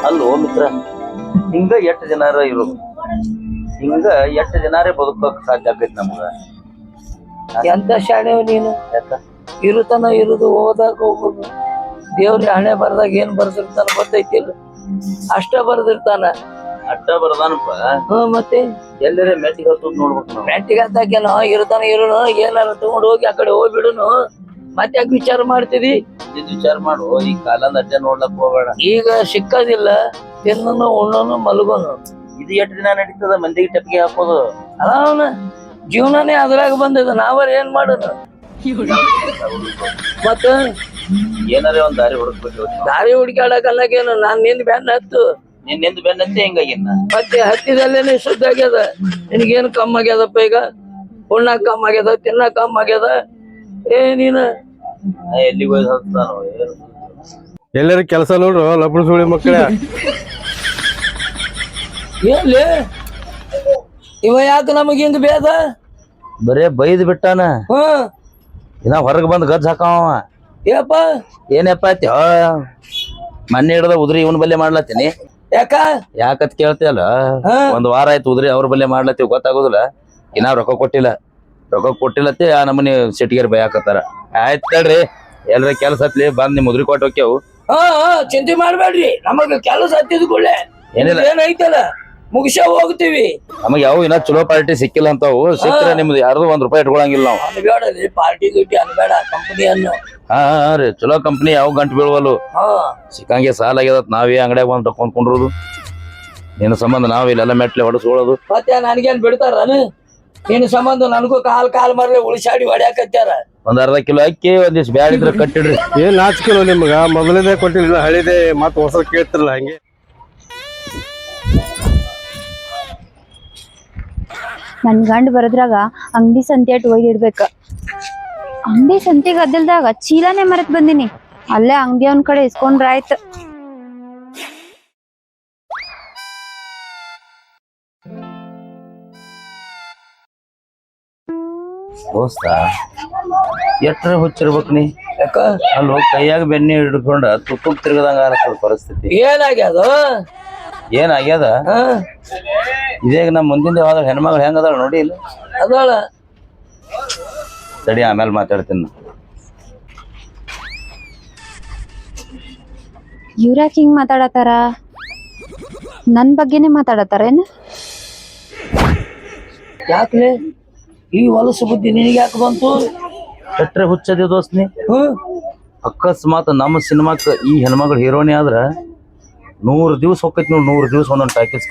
ಅಲ್ಲೋ ಮಿತ್ರ, ಹಿಂಗ ಎಷ್ಟ್ ಜನಾರ ಇರೋದು, ಹಿಂಗ ಎಷ್ಟ್ ಜನಾರೇ ಬದುಕೋಕ್ ಸಾಧ್ಯ ಆಕೈತಿ ನಮಗ. ಎಂತ ಶಾಣೆವ್ ನೀನು. ಇರುತನ ಇರುದು, ಹೋದಾಗ ಹೋಗುದು. ದೇವ್ರಿ ಹಣೆ ಬರ್ದಾಗ ಏನ್ ಬರ್ದಿರ್ತಾನ ಗೊತ್ತೈತಿಲ್ಲ, ಅಷ್ಟ ಬರ್ದಿರ್ತಾನ. ಅಡ್ಡ ಬರದಾನಪ್ಪ. ಮತ್ತೆ ಎಲ್ಲರೇ ಮೆಟ್ಟಿಗೆ ಹತ್ತದ್ ನೋಡ್ಬೇಕು ನಾವು. ಮೆಟ್ಟಿಗೆ ಹತ್ತಾಕೇನೋ ಇರುತಾನ ಇರುನು, ಏನಾರ ತಗೊಂಡು ಹೋಗಿ ಆ ಕಡೆ ಹೋಗ್ಬಿಡುನು. ಮತ್ತೆ ಯಾಕೆ ವಿಚಾರ ಮಾಡ್ತಿದಿ? ಇದ್ ವಿಚಾರ ಮಾಡು, ಈ ಕಾಲದ ಅಡ್ಡ ನೋಡ್ಲಕ್ ಹೋಗ್ಬೇಡ. ಈಗ ಸಿಕ್ಕದಿಲ್ಲ, ತಿನ್ನನು ಉಣ್ಣನು ಮಲಗೋನು. ಇದು ಎಷ್ಟ್ ದಿನ ನಡೀತದ ಮಂದಿಗೆ ಟೆಪ್ಪಿಗೆ ಹಾಕೋದು? ಅವನ ಜೀವನನೇ ಅದ್ರಾಗ ಬಂದಿದ, ನಾವರ್ ಏನ್ ಮಾಡೋದು? ಮತ್ತ ಏನಾರೇ ಒಂದ್ ದಾರಿ ಹುಡುಕ್ಬೇಕು. ದಾರಿ ಹುಡುಕಾಡಕಲ್ಲಕೇನು, ನಾನ್ ನಿಂದ ಬೆನ್ನ ಹತ್ತು. ನಿಂದ ಬೆನ್ನಂತೆ ಹಿಂಗಾಗಿನ್ನ ಮತ್ತೆ ಹತ್ತಿದಲ್ಲೇನೆ ಶುದ್ಧ ಆಗ್ಯದ. ನಿನಗೇನು ಕಮ್ಮ ಆಗ್ಯದಪ್ಪ ಈಗ? ಉಣ್ಣಾಕ ಕಮ್ಮ ಆಗ್ಯದ, ತಿನ್ನಾಕ ಕಮ್ಮ ಆಗ್ಯದ. ನೀನ ಎಲ್ಲಿಗೆ ಹೋಗಿ ಹತ್ತಾನೋ ಏನು? ಎಲ್ಲರ ಕೆಲಸ ನೋಡ್ರು ಲಬ್ಬಣ ಸುಳಿ ಮಕ್ಕಳ. ಎಲ್ಲಿ ಇವ ಯಾಕ ನಮಗ ಹಿಂಗ ಬೇದ? ಬರೇ ಬೈದ್ ಬಿಟ್ಟಾನ. ಇನ್ನ ಹೊರಗ್ ಬಂದ್ ಗಜ್ ಹಾಕಾವ. ಏಪ ಏನಪ್ಪ ಆಯ್ತಿ? ಮೊನ್ನೆ ಹಿಡ್ದ ಉದ್ರಿ ಇವನ್ ಬಲ್ಲೆ ಮಾಡ್ಲತ್ತೀನಿ. ಯಾಕತ್ ಕೇಳ್ತಿಯಲ್ಲ? ಒಂದ್ ವಾರ ಆಯ್ತು ಉದ್ರಿ ಅವ್ರ ಬಲ್ಲೆ ಮಾಡ್ಲತ್ತೀವಿ, ಗೊತ್ತಾಗೋದಿಲ್ಲ. ಇನ್ನ ರೊಕ್ಕ ಕೊಟ್ಟಿಲ್ಲತ್ತೆ ಆ ನಮ್ಮನಿ ಸಿಟಿಗೇರ್ ಬೈಯಾಕತ್ತಾರ. ಆಯ್ತ್ ತಡ್ರಿ, ಎಲ್ರ ಕೆಲ್ಸ ಹತ್ಲಿ ಬಂದ್ ನಿಮ್ ಉದ್ರಿ ಕೊಟ್ಟು ಹೋಗ್ಯವು. ಚಿಂತೆ ಮಾಡ್ಬೇಡ್ರಿ, ನಮಗ ಕೆಲಸ ಹತ್ತಿದ ಕೂಡಲೇ ಏನಿಲ್ಲ ಏನೈತಲ್ಲ ಮುಗಿಸ ಹೋಗ್ತೀವಿ. ನಮಗ್ ಯಾವ ಇನ್ನ ಚಲೋ ಪಾರ್ಟಿ ಸಿಕ್ಕಿಲ್ಲ ಅಂತಾವು. ಸಿಕ್ಕ್ರೆ ನಿಮ್ದು ಯಾರ್ದು ₹1 ಇಟ್ಕೊಳಂಗಿಲ್ಲ ನಾವು. ಅನ್ಬೇಡ್ರಿ, ಪಾರ್ಟಿ ಗಿಟ್ಟಿ ಅನ್ಬೇಡ, ಕಂಪನಿಯನ್ನು. ಹಾ ರೀ, ಚಲೋ ಕಂಪ್ನಿ ಯಾವ ಗಂಟು ಬೀಳ್ವಲ್ಲು. ಸಿಕ್ಕಂಗೆ ಸಾಲ ಆಗ್ಯದ, ನಾವೇ ಅಂಗಡಿಯಾಗ ಬಂದ್ ತಕೊಂಡ್ಕೊಂಡ್ರುದು. ನಿನ್ನ ಸಂಬಂಧ ನಾವ್ ಇಲ್ಲೆಲ್ಲ ಮೆಟ್ಲೆ ಹೊಡೆಸ್ಕೊಳ್ಳೋದು. ಮತ್ತೆ ನನಗೇನ್ ಬಿಡ್ತಾರ? ನಿನ್ನ ಸಂಬಂಧ ನನಗೂ ಕಾಲ್ ಮರ್ಲೆ ಉಳಿಸಾಡಿ ಹೊಡ್ಯಾಕತ್ಯಾರ. ಒಂದ್ ಅರ್ಧ ಕಿಲೋ ಅಕ್ಕಿ, ಒಂದಿಷ್ಟು ಬ್ಯಾಡ ಇದ್ರೆ ಕಟ್ಟಿಡ್ರಿ. ಏನ್ ನಾಚಿಕೆಲ್ಲ ನಿಮ್ಗ? ಮೊದಲನೇ ಕೊಟ್ಟಿಲ್ಲ, ಹಳಿದೆ ಮತ್ ಹೊಸ ಕೇಳ್ತಿರಲ್ಲ ಹಂಗೆ. ನನ್ ಗಂಡ ಬರದ್ರಾಗ ಅಂಗಡಿ ಸಂತೆ ಅಟ್ ಒಯ್ದಿಡ್ಬೇಕ. ಅಂಗಡಿ ಸಂತೆಗೆ ಅದ್ದಲ್ದಾಗ ಚೀಲಾನೇ ಮರತ್ ಬಂದಿನಿ. ಅಲ್ಲೇ ಅಂಗಡಿ ಅವನ್ ಕಡೆ ಇಸ್ಕೊಂಡ್ರ ಆಯ್ತ. ದೋಸ್ತ, ಎಟ್ರ ಹುಚ್ಚಿರ್ಬೇಕ್ ನೀ? ಯಾಕ? ಅಲ್ಲೋ ಕೈಯಾಗ ಬೆನ್ನಿ ಹಿಡ್ಕೊಂಡ ತುಪ್ಪಕ್ ತಿರ್ಗದಂಗ ಆಗತ್ತದ ಪರಿಸ್ಥಿತಿ. ಏನಾಗ್ಯದ? ಏನಾಗ್ಯದ? ಇದೇಗ ನಮ್ ಮುಂದಿನ ಯಾವ್ದ ಹೆಣ್ಮಗಳು ಹೆಂಗ ಅದಾಳ ನೋಡಿ ಇಲ್ಲ? ಅದಾಳ. ತಡಿ, ಆಮೇಲೆ ಮಾತಾಡ್ತೀನಿ. ಇವ್ರ್ಯಾಕ ಹಿಂಗ್ ಮಾತಾಡತಾರ? ನನ್ ಬಗ್ಗೆನೆ ಮಾತಾಡತಾರೇನ? ಯಾಕ್ಲೆ ಈ ಹೊಲಸು ಬುದ್ಧಿ ನಿನಗೆ ಯಾಕೆ ಬಂತು? ಎಟ್ರೆ ಹುಚ್ಚದಿ ದೋಸ್ತ್ ನೀ. ಅಕಸ್ಮಾತ್ ನಮ್ಮ ಸಿನಿಮಾಕ್ಕ ಈ ಹೆಣ್ಮಗಳು ಹೀರೋನಿ ಆದ್ರ 100 ದಿವ್ಸ ಹೋಗೈತಿ ನೋಡಿ. 100 ದಿವ್ಸ ಒಂದೊಂದು ಪ್ಯಾಕೇಜ್.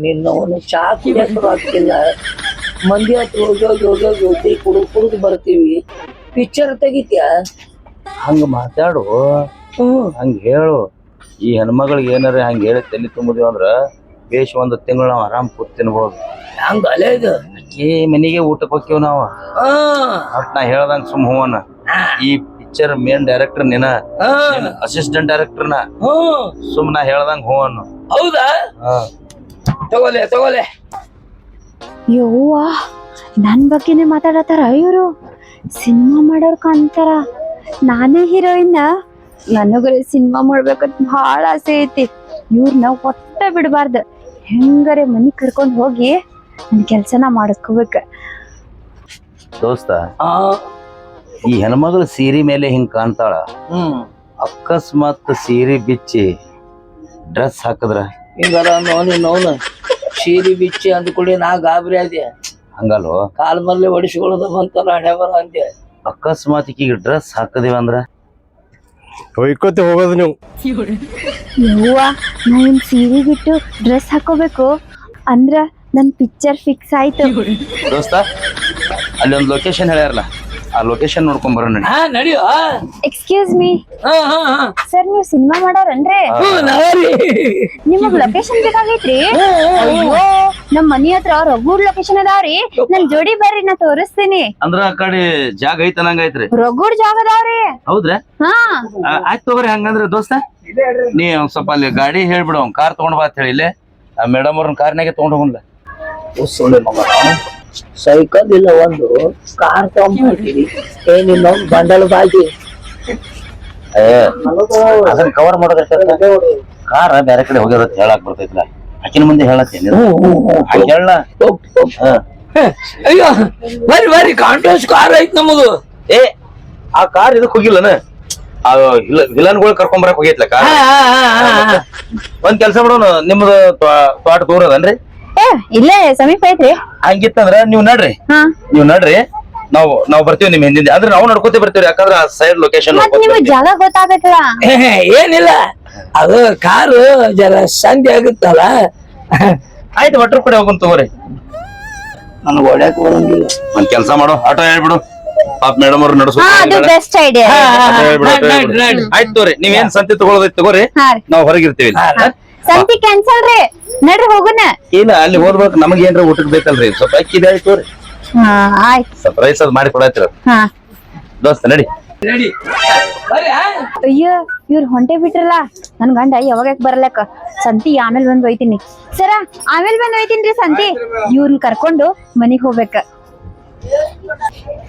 ನಿನ್ನವನು ಚಾ ಕುಡಿಯಕ್ಕೆ ಆಗ್ತಿಲ್ಲ. ಮಂದಿ ಹತ್ರ ಹೋಗಿ ಕುಡಿದು ಬರ್ತೀವಿ. ಪಿಕ್ಚರ್ ತೆಗಿತ್ಯಾ? ಹಂಗ ಮಾತಾಡು, ಹಂಗ ಹೇಳು. ಈ ಹೆಣ್ಮಗಳಿಗೆ ಏನಾರ ಹಂಗ ಹೇಳಿ ತಲೆ ತುಂಬುದಿವ ಅಂದ್ರ ಬೇಷ್ 1 ತಿಂಗಳು ನಾವ್ ಆರಾಮ್ ಕೂತ್ ತಿನ್ಬೋದು. ಹಂಗ ಅಲೆ ಇದು ಮನಿಗೆ ಊಟಕ್ಕೆ ಹೋಗ್ತೀವ್ ನಾವ. ಮತ್ ನಾ ಹೇಳ್ದಂಗ ಸುಮ್ ಹೂವನ. ಈ ಪಿಕ್ಚರ್ ಮೇನ್ ಡೈರೆಕ್ಟರ್ ನೀನ, ಅಸಿಸ್ಟೆಂಟ್ ಡೈರೆಕ್ಟರ್ ನಾ. ಸುಮ್ ನಾ ಹೇಳ್ದಂಗ ಹೂವನು. ಹೌದಾ? ತಗೋಲೆ. ಯವ್ವ, ನನ್ ಬಗ್ಗೆನೆ ಮಾತಾಡತಾರ ಇವ್ರು. ಸಿನಿಮಾ ಮಾಡೋರ್ ಕಾಣ್ತಾರ. ನಾನೇ ಹೀರೋಯಿನ್. ನನಗ್ರೆ ಸಿನಿಮಾ ಮಾಡ್ಬೇಕಂತ ಬಹಳ ಆಸೆ ಐತಿ. ಇವ್ರನ್ನ ಒಟ್ಟ ಬಿಡಬಾರ್ದು. ಹೆಂಗಾರೆ ಮನಿ ಕರ್ಕೊಂಡ್ ಹೋಗಿ ನನ್ ಕೆಲ್ಸನ ಮಾಡಿಸ್ಕೋಬೇಕ. ದೋಸ್ತ, ಈ ಹೆಣ್ಮಗಳು ಸೀರೆ ಮೇಲೆ ಹಿಂಗ್ ಕಾಣ್ತಾಳ. ಅಕಸ್ಮಾತ್ ಸೀರೆ ಬಿಚ್ಚಿ ಡ್ರೆಸ್ ಹಾಕಿದ್ರ ಹಿಂಗಾರ ನೋನು ಸೀರಿ ಬಿಚ್ಚಿ ಅಂದ್ಕೊಳ್ಳಿ ನಾ ಗಾಬರಿ ಆದೆ. ಹಂಗಲ್ವ? ಕಾಲ್ ಮರ್ಲೆ ಹೊಡಿಸ್ಕೊಳ್ಳೋದು ಬಂತಲ್ಲ ಹಣೆ ಬರ ಅಂದೆ. ಅಕಸ್ಮಾತ್ ಈಗ ಡ್ರೆಸ್ ಹಾಕದಿವ ಅಂದ್ರ ಹೊಯ್ಕೋತೆ ಹೋಗೋದು ನೀವು. ಯವ್ವ, ನಾ ಇನ್ ಸೀರೆ ಬಿಟ್ಟು ಡ್ರೆಸ್ ಹಾಕೋಬೇಕು ಅಂದ್ರ ನನ್ ಪಿಕ್ಚರ್ ಫಿಕ್ಸ್ ಆಯ್ತು. ದೋಸ್ತ, ಅಲ್ಲಿ ಒಂದು ಲೊಕೇಶನ್ ಹೇಳ್ಯಾರಲ್ಲ, ಆ ಲೊಕೇಶನ್ ನೋಡ್ಕೊಂಡ್ ಬರೋಣ. ನಡಿಯೋ. ಎಕ್ಸ್ಕ್ಯೂಸ್ ಮೀ ಸರ್, ನೀವ್ ಸಿನಿಮಾ ಮಾಡಾರನ್ರಿ? ನಿಮಗ್ ಲೊಕೇಶನ್ ಬೇಕಾಗೈತ್ರಿ? ಅಯ್ಯೋ, ನಮ್ ಮನಿ ಹತ್ರ ರಘುರ್ ಲೊಕೇಶನ್ ಅದಾವ್ರಿ. ನನ್ ಜೋಡಿ ಬರ್ರಿ, ನಾ ತೋರಿಸ್ತೀನಿ. ಅಂದ್ರ ಆ ಕಡೆ ಜಾಗ ಐತನಂಗ ಐತ್ರಿ. ರಘುರ್ ಜಾಗ ಅದಾವ್ರಿ. ಹೌದ್ರಾ? ಆಯ್ತು ತಗೋರಿ. ಹಂಗಂದ್ರ ದೋಸ್ತ, ನೀ ಒಂದ್ ಸ್ವಲ್ಪ ಅಲ್ಲಿ ಗಾಡಿ ಹೇಳ್ಬಿಡು, ಕಾರ್ ತಗೊಂಡ್ ಬಾ ಅಂತ ಹೇಳಿ. ಇಲ್ಲೇ ಆ ಮೇಡಮ್ ಅವ್ರನ್ನ ಕಾರ್ನಾಗೆ ತಗೊಂಡ್ ಹೋಗಲ್ಲ. ಸೈಕಲ್ ಇಲ್ಲ, ಒಂದು ಕಾರ್ ತಗೊಂಡ್ಬಿಡ್ತೀವಿ. ಏನಿಲ್ಲ ಬಂಡಲ್ ಬಾಗಿ ಅದನ್ನ ಕವರ್ ಮಾಡೋದಕ್ಕೆ ಕಾರ ಬೇರೆ ಕಡೆ ಹೋಗ್ಯದ ಹೇಳಕ್ ಬರ್ತೈತಿಲ್ಲ ಆಕಿನ ಮುಂದೆ ಹೇಳತ್ತೇನೆ ಹೇಳ ಅಯ್ಯೋ ಬರ್ರಿ ಕಾಂಟ್ರಾಸ್ಟ್ ಕಾರ್ ಐತ್ ನಮದು. ಏ ಆ ಕಾರ್ ಇದಕ್ ಹೋಗಿಲ್ಲನ ವಿಲನ್ಗಳು ಕರ್ಕೊಂಡ್ ಬರಕ್ ಹೋಗೈತ್ಲ ಕಾರ್. ಒಂದ್ ಕೆಲ್ಸ ಮಾಡೋಣ, ನಿಮ್ದು ತೋಟ ದೂರ ಅದನ್ರಿ? ಇಲ್ಲೇ ಸಮೀಪ ಐತ್ರಿ. ಹಂಗಿತ್ತಂದ್ರ ನೀವ್ ನಡ್ರಿ, ನಾವ್ ಬರ್ತೀವಿ ನಿಮ್ ಹಿಂದಿಂದ. ಅಂದ್ರೆ ನಾವು ನಡ್ಕೋತೇ ಬರ್ತೀವಿ, ಯಾಕಂದ್ರ ಸೈಡ್ ಲೊಕೇಶನ್ ನಿಮ್ಗೆ ಜಾಗ ಗೊತ್ತಾಗತ್ತಲ್ಲ. ಏನಿಲ್ಲ, ಅದು ಕಾರು ಜರ ಸಂಧಿ ಆಗುತ್ತಲ್ಲ. ಆಯ್ತು, ಒಟ್ರ ಕಡೆ ಹೋಗೋಣ ತಗೋರಿ. ನನಗೆ ಹೊಡ್ಯಾಕ ಬರಂಗಿಲ್ಲ. ಒಂದ್ ಕೆಲ್ಸ ಮಾಡೋ, ಆಟೋ ಹೇಳ್ಬಿಡು, ಪಾಪ ಮೇಡಮ್ ಅವ್ರು ನಡ್ಸೋ. ಅದು ಬೆಸ್ಟ್ ಐಡಿಯಾ. ಆಯ್ತು ತಗೋರಿ, ನೀವೇನ್ ಸಂತಿ ತಗೊಳೋದೈತಿ ತಗೋರಿ, ನಾವ್ ಹೊರಗಿರ್ತೀವಿ. ಸಂತಿ ಕ್ಯಾನ್ಸಲ್ ರೀ, ನಡ್ರಿ ಹೋಗೋಣ. ಇಲ್ಲ, ಅಲ್ಲಿ ಹೋದ್ಬೇಕು, ನಮಗ್ ಏನ್ರ ಊಟಕ್ ಬೇಕಲ್ರಿ, ಸ್ವಲ್ಪ ಅಕ್ಕಿ ಇದೆ ಆಯ್ತು ತಗೋರಿ. ಆಯ್ತು, ಸ್ವಲ್ಪ ರೈಸ್ ಅದ್ ಮಾಡಿ ಕೊಡತ್ತಿರ ದೋಸ್ತ. ನಡಿ ನಡಿ. ಅಯ್ಯೋ ಇವ್ರು ಹೊಂಟೆ ಬಿಟ್ರಲ್ಲ, ನನ್ ಗಂಡ ಯಾವಾಗ ಬರಲಕ್ಕ. ಸಂತಿ ಆಮೇಲೆ ಬಂದ್ ಒಯ್ತೀನಿ ಸರ, ಆಮೇಲೆ ಬಂದ್ ಒಯ್ತೀನಿ ಸಂತಿ. ಇವ್ರನ್ನ ಕರ್ಕೊಂಡು ಮನಿಗ್ ಹೋಗ್ಬೇಕ.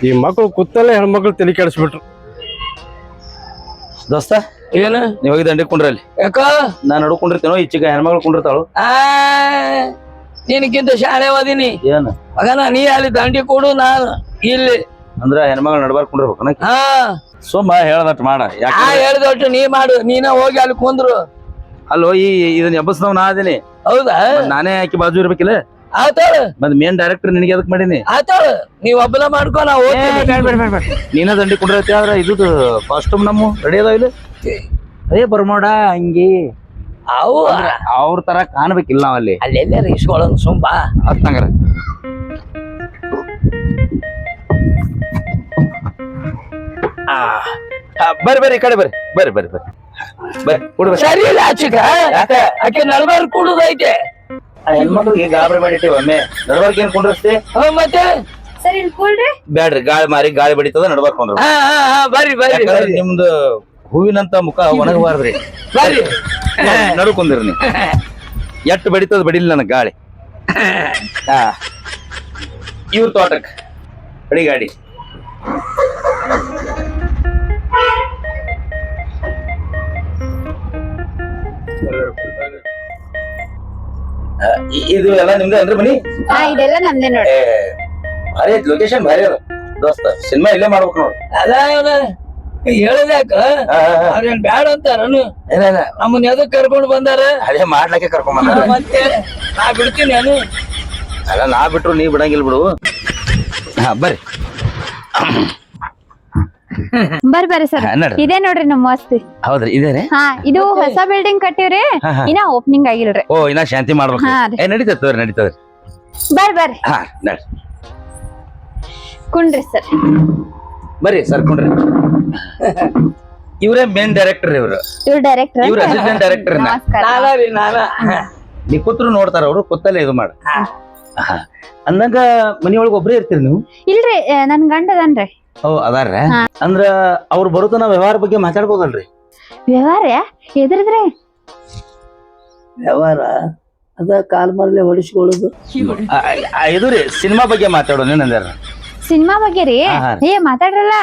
ಈ ಮಕ್ಳು ಕೂತಲ್ಲೇ ಹೆಣ್ಮಕ್ಳು ತಲೆ ಕೆಡಿಸ್ಬಿಟ್ರು. ದೋಸ್ತ ಏನು ನೀವ್ ಹೋಗಿ ದಂಡಿ ಕುಂಡ್ರಿ ಅಲ್ಲಿ. ಯಾಕ ನಾನ್ ನಡ್ಕೊಂಡಿರ್ತೇನೋ, ಈಚೆಗ ಹೆಣ್ಮಕ್ಳು ಕುಂಡಿರ್ತಾಳು. ನಿನಕ್ಕಿಂತ ಶಾಣೆ ಓದಿನಿ ಏನು ಮಗನ. ನೀ ಅಲ್ಲಿ ದಂಡಿ ಕೊಡು, ನಾನು ಇಲ್ಲಿ. ಅಂದ್ರ ಹೆಣ್ಮಕ್ಳು ನಡ್ಬಾರ್ ಕುಂಡಿರ್ಬೇಕು. ಹಾ ಸುಮ್ಮ ಹೇಳ್ದಟ್ ಮಾಡ. ಯಾಕೆ ಹೇಳ್ದೊಟ್ಟು ನೀ ಮಾಡು, ನೀನ ಹೋಗಿ ಅಲ್ಲಿ ಕುಂದ್ರು. ಅಲ್ಲೋ, ಇದನ್ನ ಎಬ್ಬಸ್ನವ್ ನಾ ಅದೀನಿ. ಹೌದಾ? ನಾನೇ ಆಕಿ ಬಾಜು ಇರ್ಬೇಕಿಲ್ಲ. ಆತಾಳು ಬಂದ್ ಮೇನ್ ಡೈರೆಕ್ಟರ್ ನಿನಗೆ ಅದಕ್ ಮಾಡೀನಿ. ಆತಾಳು, ನೀವ್ ಒಬ್ಬನ ಮಾಡ್ಕೊ, ನಾ ನೀನ ದಂಡಿ ಕುಂಡ್ರತಿ. ಆದ್ರ ಇದು ಕಾಸ್ಟ್ಯೂಮ್ ನಮ್ಮ ರೆಡಿ ಅದಾವ ಇಲ್ಲ? ಅದೇ ಬರ್ಮೋಡ ಹಂಗಿ ಅವು ಅವ್ರ ತರ ಕಾಣ್ಬೇಕಿಲ್ಲ ನಾವ್ ಅಲ್ಲಿ. ಅಲ್ಲೆಲ್ಲ ಇಸ್ಕೊಳ್ಳೋನು ಸುಂಬಾ ಹತ್ತಂಗಾರ. ಬರ್ರಿ ಬರ್ರಿ, ಈ ಕಡೆ ಬರ್ರಿ ಬರ್ರಿ ಬರ್ರಿ ಬರ್ರಿ ಬರ್ರಿ ಕುಡ್ಬ. ಸರಿ ಇಲ್ಲ ಆಚಿಕ, ಆಕೆ ನಲ್ಬಾರ್ ಕುಡುದೈತೆ. ಹೆಣ್ಮಕ್ಳಿಗೆ ಗಾಬರಿ ಮಾಡಿಟ್ಟಿವ ಒಮ್ಮೆ. ನಡ್ಬಾರ್ಕ ಏನ್ ಕುಂಡ್ರಸ್ತಿ? ಮತ್ತೆ ಸರಿ ಇಳ್ಕೊಳ್ರಿ. ಬ್ಯಾಡ್ರಿ, ಗಾಳಿ ಮಾರಿ ಗಾಳಿ ಬಡಿತದ, ನಡ್ಬಾರ್ಕ ಕುಂದ್ರ. ಬರ್ರಿ ಬರ್ರಿ ಬರ್ರಿ. ನಿಮ್ದು ಹೂವಿನಂತ ಮುಖ ಒಣಗಬಾರ್ದ್ರಿ. ಬರ್ರಿ ನಡು ಕುಂದ್ರಿ ನೀ. ಎಟ್ಟು ಬಡಿತದ ಬಡಿಲ್ಲ ನನಗ್ ಗಾಳಿ. ಇವ್ರ ತೋಟಕ್ ಬಡಿ ಗಾಡಿ. ಇದು ಎಲ್ಲ ನಿಮ್ದೇ ಅಂದ್ರೆ ಮನಿ? ಇದೆಲ್ಲ ನಮ್ದೇ ನೋಡಿ. ಭಾರಿ ಐತಿ ಲೊಕೇಶನ್, ಭಾರಿ ಅದ ದೋಸ್ತ. ಸಿನಿಮಾ ಇಲ್ಲೇ ಮಾಡ್ಬೇಕು ನೋಡ್ರಿ. ಅದ ಹೇಳದ್ಯಾಕ ಅವ್ರೇನ್ ಬ್ಯಾಡ ಅಂತಾರನು? ನಮ್ಮನ್ನ ಎದಕ್ ಕರ್ಕೊಂಡ್ ಬಂದಾರ? ಅದೇ ಮಾಡ್ಲಕ್ಕೆ ಕರ್ಕೊಂಡ್ ಬಂದ. ಮತ್ತೆ ನಾ ಬಿಡ್ತೀನಿ ನಾನು. ಅಲ್ಲ, ನಾ ಬಿಟ್ರು ನೀ ಬಿಡಂಗಿಲ್ಲ ಬಿಡು. ಬರ್ರಿ ಬರ್ರಿ ಸರ್, ನಡ್ರಿ. ಇದೇ ನೋಡ್ರಿ ನಮ್ಮ ಆಸ್ತಿ. ಹೌದ್ರಿ, ಇದೇನೆ. ಇದು ಹೊಸ ಬಿಲ್ಡಿಂಗ್ ಕಟ್ಟಿವ್ರಿ, ಇನ್ನ ಓಪನಿಂಗ್ ಆಗಿಲ್ರಿ. ಓ, ಇನ್ನ ಶಾಂತಿ ಮಾಡ್ಬೇಕು. ನಡೀತದ ನಡೀತದ್ರಿ. ಬರ್ರಿ ಹಾ ನಡ್ರಿ, ಕುಂಡ್ರಿ ಸರ್. ಬರ್ರಿ ಸರ್ಕೊಂಡ್ರಿ. ಇವ್ರೇ ಮೇನ್ ಡೈರೆಕ್ಟರ್. ಇವ್ರು ಡೈರೆಕ್ಟರ್, ಇವ್ರ ಅಸಿಸ್ಟೆಂಟ್ ಡೈರೆಕ್ಟರ್. ನಾನಾ ರೀ ನಾನಾ. ನೀ ಕೂತ್ರು ನೋಡ್ತಾರ ಅವ್ರು, ಕೂತಲ್ಲೇ ಇದು ಮಾಡ. ಅಂದಂಗ ಮನಿಯೊಳಗ ಒಬ್ರೇ ಇರ್ತೀರಿ ನೀವು? ಇಲ್ರಿ, ನನ್ ಗಂಡ ಅದನ್ರಿ. ಓ, ಅದಾರ್ರ. ಅಂದ್ರ ಅವ್ರು ಬರುತ್ತ ನಾವ್ ವ್ಯವಹಾರ ಬಗ್ಗೆ ಮಾತಾಡ್ಬೋದಲ್ರಿ? ವ್ಯವಹಾರ ಎದ್ರದ್ರಿ? ವ್ಯವಹಾರ ಅದ ಕಾಲ್ ಮರಲೆ ಹೊಡಿಸ್ಕೊಳ್ಳೋದು. ಇದು ರೀ, ಸಿನಿಮಾ ಬಗ್ಗೆ ಮಾತಾಡೋಣ ಏನಂದಾರ? ಸಿನಿಮಾ ಬಗ್ಗೆ ರೀ? ಮಾತಾಡ್ರಲ್ಲ.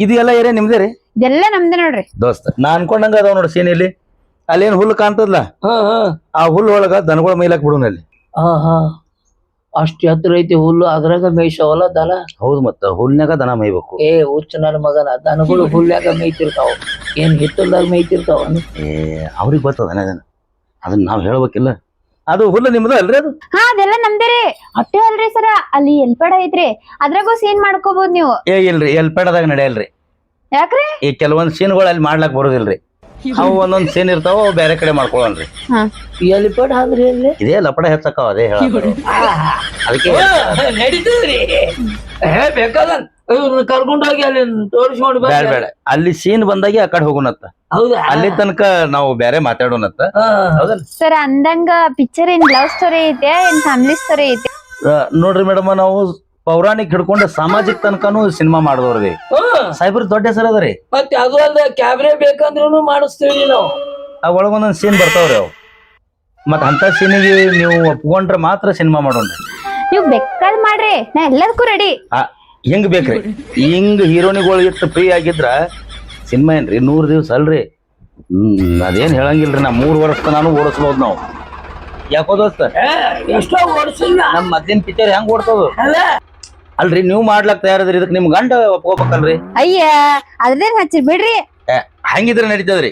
ಇದು ಎಲ್ಲ ಏರೇ ನಿಮ್ದೇ ರೀ? ಇದೆಲ್ಲ ನಮ್ದೇ ನೋಡ್ರಿ ದೋಸ್ತ. ನಾ ಅನ್ಕೊಂಡಂಗ ಅದಾವ ನೋಡ್ರಿ ಸೀನ್ ಇಲ್ಲಿ. ಅಲ್ಲೇನ್ ಹುಲ್ಲು ಕಾಣ್ತದ್ಲ, ಆ ಹುಲ್ಲು ಒಳಗ ದನಗಳ ಮೈಲಾಕ್ ಬಿಡುನ ಅಲ್ಲಿ. ಅಷ್ಟ್ ಎತ್ತರ ಐತಿ ಹುಲ್ಲು, ಅದ್ರಾಗ ಮೇಯ್ಸವಲ್ಲ ದನ. ಹೌದು, ಮತ್ತ ಹುಲ್ನಾಗ ದನ ಮೇಯ್ಬೇಕು. ಹುಚ್ಚ ನನ್ನ ಮಗನ, ದನಗಳು ಹುಲ್ಲಾಗ ಮೇಯ್ತಿರ್ತಾವ, ಏನ್ ಹಿತ್ತಲ್ದಾಗ ಮೇಯ್ತಿರ್ತಾವ? ಅವ್ರಿಗೆ ಬರ್ತದ ಅದನ್ನ ನಾವ್ ಹೇಳ್ಬೇಕಿಲ್ಲ. ಅದು ಹುಲ್ಲು ನಿಮ್ದು ಅಲ್ರಿ? ಅದು ಅದೆಲ್ಲ ನಮ್ದೇ ರೀ. ಅಟ್ಟೆ ಅಲ್ರಿ ಸರ, ಅಲ್ಲಿ ಎಲ್ಪಡ ಐತ್ರಿ, ಅದ್ರಾಗೂ ಸೀನ್ ಮಾಡ್ಕೋಬಹುದು ನೀವು. ಇಲ್ರಿ, ಎಲ್ಪೇಡದಾಗ ನಡೆಯಲ್ರಿ. ಯಾಕ್ರಿ? ಈ ಕೆಲವೊಂದ್ ಸೀನ್ಗಳು ಅಲ್ಲಿ ಮಾಡ್ಲಾಕ್ ಬರೋದಿಲ್ರಿ. ಅವು ಒಂದೊಂದ್ ಸೀನ್ ಇರ್ತಾವ, ಅವು ಬೇರೆ ಕಡೆ ಮಾಡ್ಕೊಳನ್ರಿ. ಎಲಿಪೇಡ್ ಆದ್ರಿ ಅಲ್ಲಿ ಇದೇ ಲಪಡ ಹೆಚ್ಚಕಾವ, ಅದೇ ಹೇಳ. ಅದಕ್ಕೆ ನಡೀತದ್ರಿ. ಬೇಕಾದ ಕರ್ಕೊಂಡೋಗಿ ಅಲ್ಲಿ ತೋರಿಸ್ಕೊಂಡು ಬೇಡ ಬೇಡ, ಅಲ್ಲಿ ಸೀನ್ ಬಂದಾಗಿ ಆ ಕಡೆ ಹೋಗೋಣತ್ತ. ಹೌದಾ? ಅಲ್ಲಿ ತನಕ ನಾವು ಬೇರೆ ಮಾತಾಡೋಣತ್ತ. ಹೌದಲ್ಲ ಸರ್? ಅಂದಂಗ ಪಿಕ್ಚರ್ ಏನ್ ಲವ್ ಸ್ಟೋರಿ ಐತೆ, ಏನ್ ಫ್ಯಾಮಿಲಿ ಸ್ಟೋರಿ ಐತೆ? ನೋಡ್ರಿ ಮೇಡಮ್, ನಾವು ಪೌರಾಣಿಕ ಹಿಡ್ಕೊಂಡು ಸಾಮಾಜಿಕ ತನಕನು ಸಿನಿಮಾ ಮಾಡಿದವ್ರಿ. ಸಾಹೇಬ್ರ ದೊಡ್ಡ ಹೆಸರು ಅದರಿ. ಮತ್ತೆ ಅದು ಅಲ್ದ ಕ್ಯಾಮ್ರಾ ಬೇಕಂದ್ರೂ ಮಾಡಿಸ್ತೀವಿ ನಾವು. ಆ ಒಳಗೊಂದೊಂದ್ ಸೀನ್ ಬರ್ತಾವ್ರಿ ಅವು. ಮತ್ ಅಂತ ಸೀನಿಗೆ ನೀವು ಒಪ್ಕೊಂಡ್ರೆ ಮಾತ್ರ ಸಿನಿಮಾ ಮಾಡೋಣ್ರಿ. ನೀವ್ ಬೇಕಾದ್ ಮಾಡ್ರಿ, ನಾ ಎಲ್ಲದಕ್ಕೂ ರೆಡಿ. ಹಿಂಗ್ ಬೇಕ್ರಿ. ಹಿಂಗ್ ಹೀರೋನಿಗಳು ಇಟ್ಟು ಫ್ರೀ ಆಗಿದ್ರ ಸಿನಿಮಾ ಏನ್ರಿ 100 ದಿವ್ಸ ಅಲ್ರಿ. ಅದೇನ್ ಹೇಳಂಗಿಲ್ರಿ, ನಾ 3 ವರ್ಷ ನಾನು ಓಡಿಸ್ಬೋದು ನಾವು. ಯಾಕೋ ದೋಸ್ತ ಎಷ್ಟೋ ಓಡಿಸಿಲ್ಲ ನಮ್ ಮದ್ದಿನ ಪಿಕ್ಚರ್ ಹೆಂಗ್ ಓಡ್ತದ ಅಲ್ಲ. ಅಲ್ರಿ? ನೀವು ಮಾಡ್ಲಕ್ ತಯಾರದ್ರಿ, ಇದಕ್ ನಿಮ್ ಗಂಡ ಒಪ್ಕೋಬೇಕಲ್ರಿ? ಅಯ್ಯ ಅದ್ರೇನ್ ಹಚ್ಚಿ ಬಿಡ್ರಿ. ಹಂಗಿದ್ರೆ ನಡೀತದ್ರಿ.